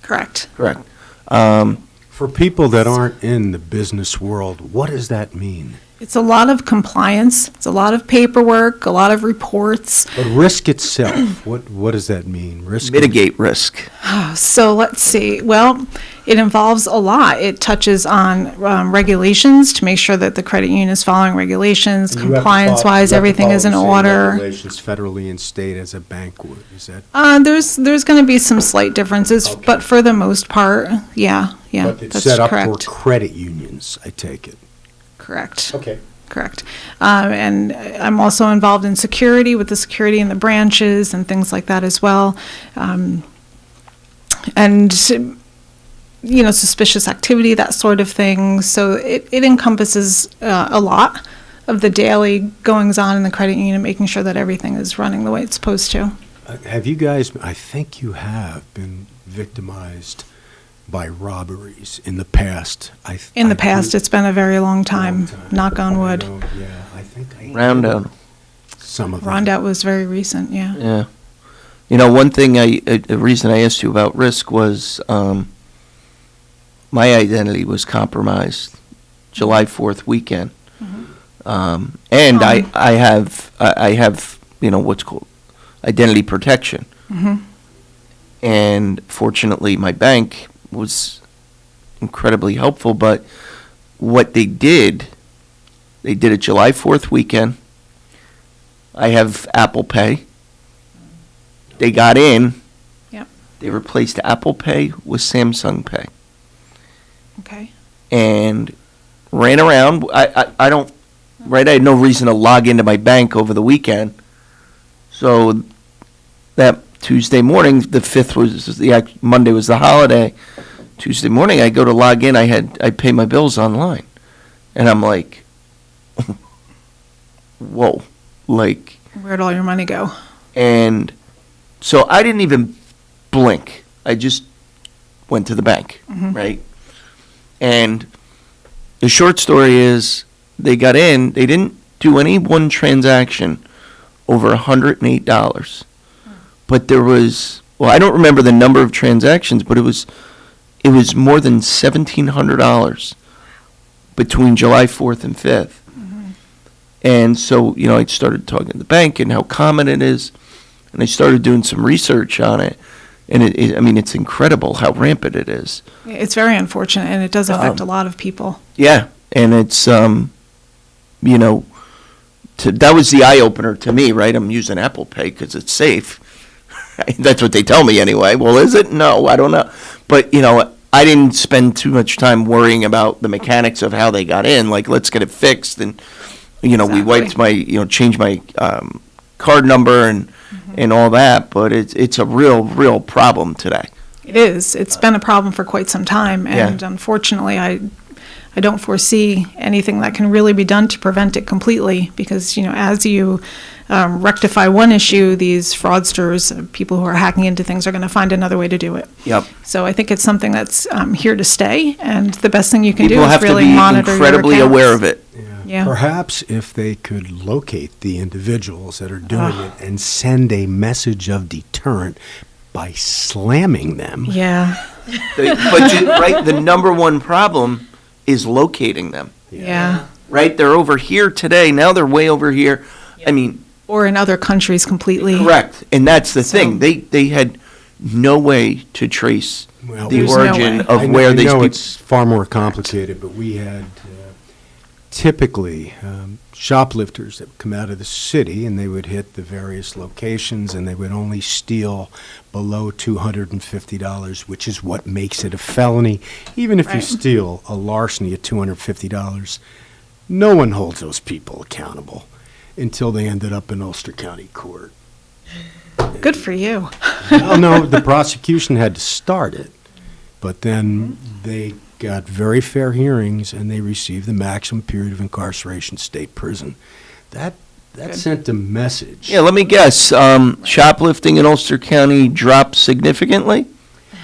Correct. Correct. For people that aren't in the business world, what does that mean? It's a lot of compliance. It's a lot of paperwork, a lot of reports. But risk itself, what does that mean? Risk. Mitigate risk. So let's see. Well, it involves a lot. It touches on regulations to make sure that the credit union is following regulations, And you have to compliance-wise, follow- everything is in you have to follow the same order. regulations federally and state as a bank would. Is that? There's going to be some slight differences, but for the most part, yeah, But it's that's set up correct. for credit unions, I take it. Correct. Okay. Correct. And I'm also involved in security, with the security in the branches and things like that as well. And, suspicious activity, that sort of thing. So it encompasses a lot of the daily goings on in the credit union, making sure that everything is running the way it's supposed to. Have you guys, I think you have been victimized by robberies in the past. In the past, it's been a very long time, knock on wood. Yeah, I think Roundout. some of them. Rondout was very recent, yeah. Yeah. One thing the reason I asked you about risk was my identity was compromised July 4th weekend. And I have what's called identity protection. And fortunately, my bank was incredibly helpful, but what they did a July 4th weekend. I have Apple Pay. They got in. Yep. They replaced Apple Pay with Samsung Pay. Okay. And ran around. I had no reason to log into my bank over the weekend. So that Tuesday morning, the 5th was Monday was the holiday. Tuesday morning, I go to log in. I pay my bills online, and I'm like, whoa, like. Where'd all your money go? And so I didn't even blink. I just went to the bank, right? And the short story is, they got in. They didn't do any one transaction over $108. But there was, I don't remember the number of transactions, but it was more than $1,700 between July 4th and 5th. And so, I started talking to the bank and how common it is, and I started doing some research on it. And it's incredible how rampant it is. It's very unfortunate, and it does affect a lot of people. Yeah, and it's, that was the eye-opener to me, right? I'm using Apple Pay because it's safe. That's what they tell me anyway. Well, is it? No, I don't know. But, I didn't spend too much time worrying about the mechanics of how they got in. Like, let's get it fixed. And, we wiped my, changed my card number and and all that, but it's a real problem today. It is. It's been a problem for quite some time, and unfortunately, I don't foresee anything that can really be done to prevent it completely, because, as you rectify one issue, these fraudsters, people who are hacking into things, are going to find another way to do it. Yep. So I think it's something that's here to stay, and the best thing you can People do have is really to be monitor incredibly your aware accounts. of it. Yeah. Perhaps if they could locate the individuals that are doing it and send a message of deterrent by slamming them. Yeah. Right, the number one problem is locating them. Yeah. Right, they're over here today, now they're way over here. I mean, or in other countries completely. correct, and that's the thing. They had no way to trace the origin of where these I know people. it's far more complicated, but we had typically shoplifters that would come out of the city, and they would hit the various locations, and they would only steal below $250, which is what makes it a felony. Even if you steal a larceny at $250, no one holds those people accountable until they ended up in Ulster County Court. Good for you. Well, no, the prosecution had to start it, but then they got very fair hearings, and they received the maximum period of incarceration, state prison. That sent a message. Yeah, let me guess. Shoplifting in Ulster County dropped significantly?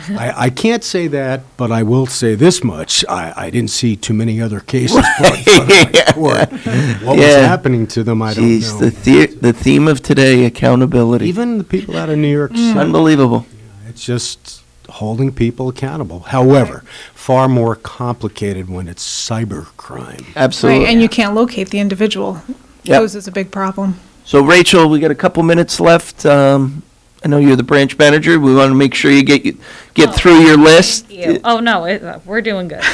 I can't say that, but I will say this much. I didn't see too many other cases brought in front of my court. What was happening to them, I don't know. The theme of today, accountability. Even the people out of New York City. Unbelievable. It's just holding people accountable. However, far more complicated when it's cyber crime. Absolutely. Right, and you can't locate the individual. Yep. Poses a big problem. So, Rachel, we got a couple minutes left. I know you're the branch manager. We want to make sure you get through your list. Thank you. Oh, no, we're doing good.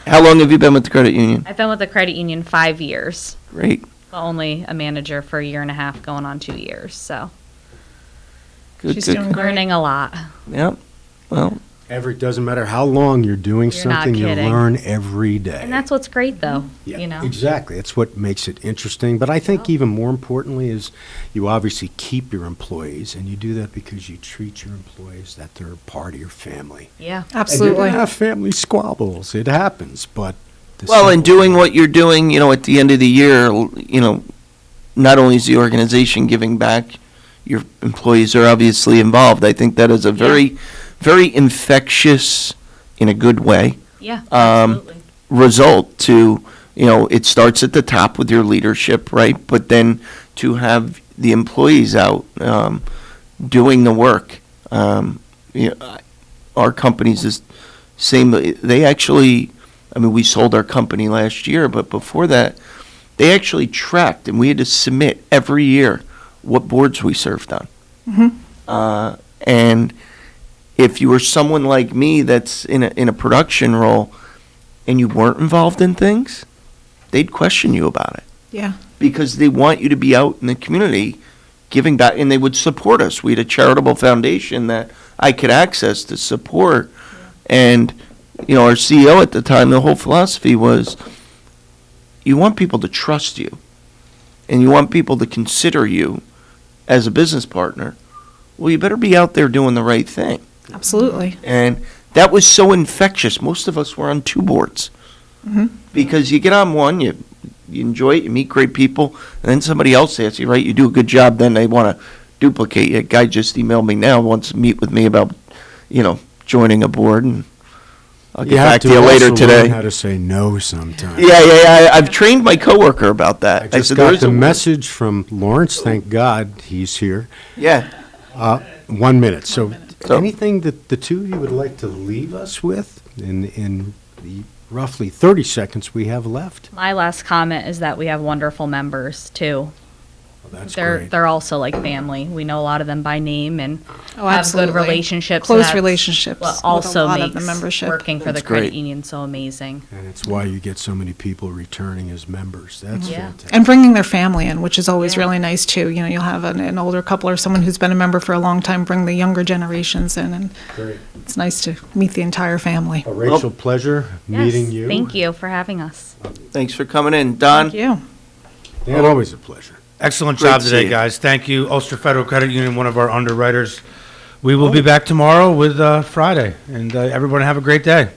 How long have you been with the credit union? I've been with the credit union 5 years. Great. But only a manager for a year and a half, going on 2 years, so. Good, Learning a lot. Yep. Well, it doesn't matter how long you're doing You're not something, you kidding. learn every day. And that's what's great, though, you know. Exactly. That's what makes it interesting. But I think even more importantly is you obviously keep your employees, and you do that because you treat your employees that they're part of your family. Yeah, And you're going to have family squabbles. It happens, but in doing what you're doing, at the end of the year, not only is the organization giving back, your employees are obviously involved. I think that is a very, very infectious, in a good way, result to, it starts at the top with your leadership, right? But then to have the employees out doing the work. Our company's is same. They actually, we sold our company last year, but before that, they actually tracked, and we had to submit every year what boards we served on. Mm-hmm. And if you were someone like me that's in a production role and you weren't involved in things, they'd question you about it. Yeah. Because they want you to be out in the community giving back, and they would support us. We had a charitable foundation that I could access to support. And, our CEO at the time, the whole philosophy was you want people to trust you, and you want people to consider you as a business partner. Well, you better be out there doing the right thing. Absolutely. And that was so infectious. Most of us were on two boards. Mm-hmm. Because you get on one, you enjoy it, you meet great people, and then somebody else asks you, right, you do a good job, then they want to duplicate you. A guy just emailed me now, wants to meet with me about, joining a board, and I'll get back to you later today. Learn how to say no sometimes. Yeah. I've trained my coworker about that. I just said, got "There is the a message from Lawrence. Thank God he's here. Yeah. 1 minute. So anything that the two of you would like to leave us with in the roughly 30 seconds we have left? My last comment is that we have wonderful members, too. That's great. They're also like family. We know a lot of them by name and have absolutely. good relationships. Close and relationships what with also a lot makes of the membership. working for That's the credit great. union so amazing. And it's why you get so many people returning as members. That's fantastic. And bringing their family in, which is always really nice, too. You'll have an older couple or someone who's been a member for a long time bring the younger generations in, and Great. it's nice to meet the entire family. Rachel, pleasure meeting you. Thank you for having us. Thanks for coming in. Don? Thank you. Dan, always a pleasure. Excellent Great job to see today, you. guys. Thank you. Ulster Federal Credit Union, one of our underwriters. We will be back tomorrow with Friday. And everyone have a great day.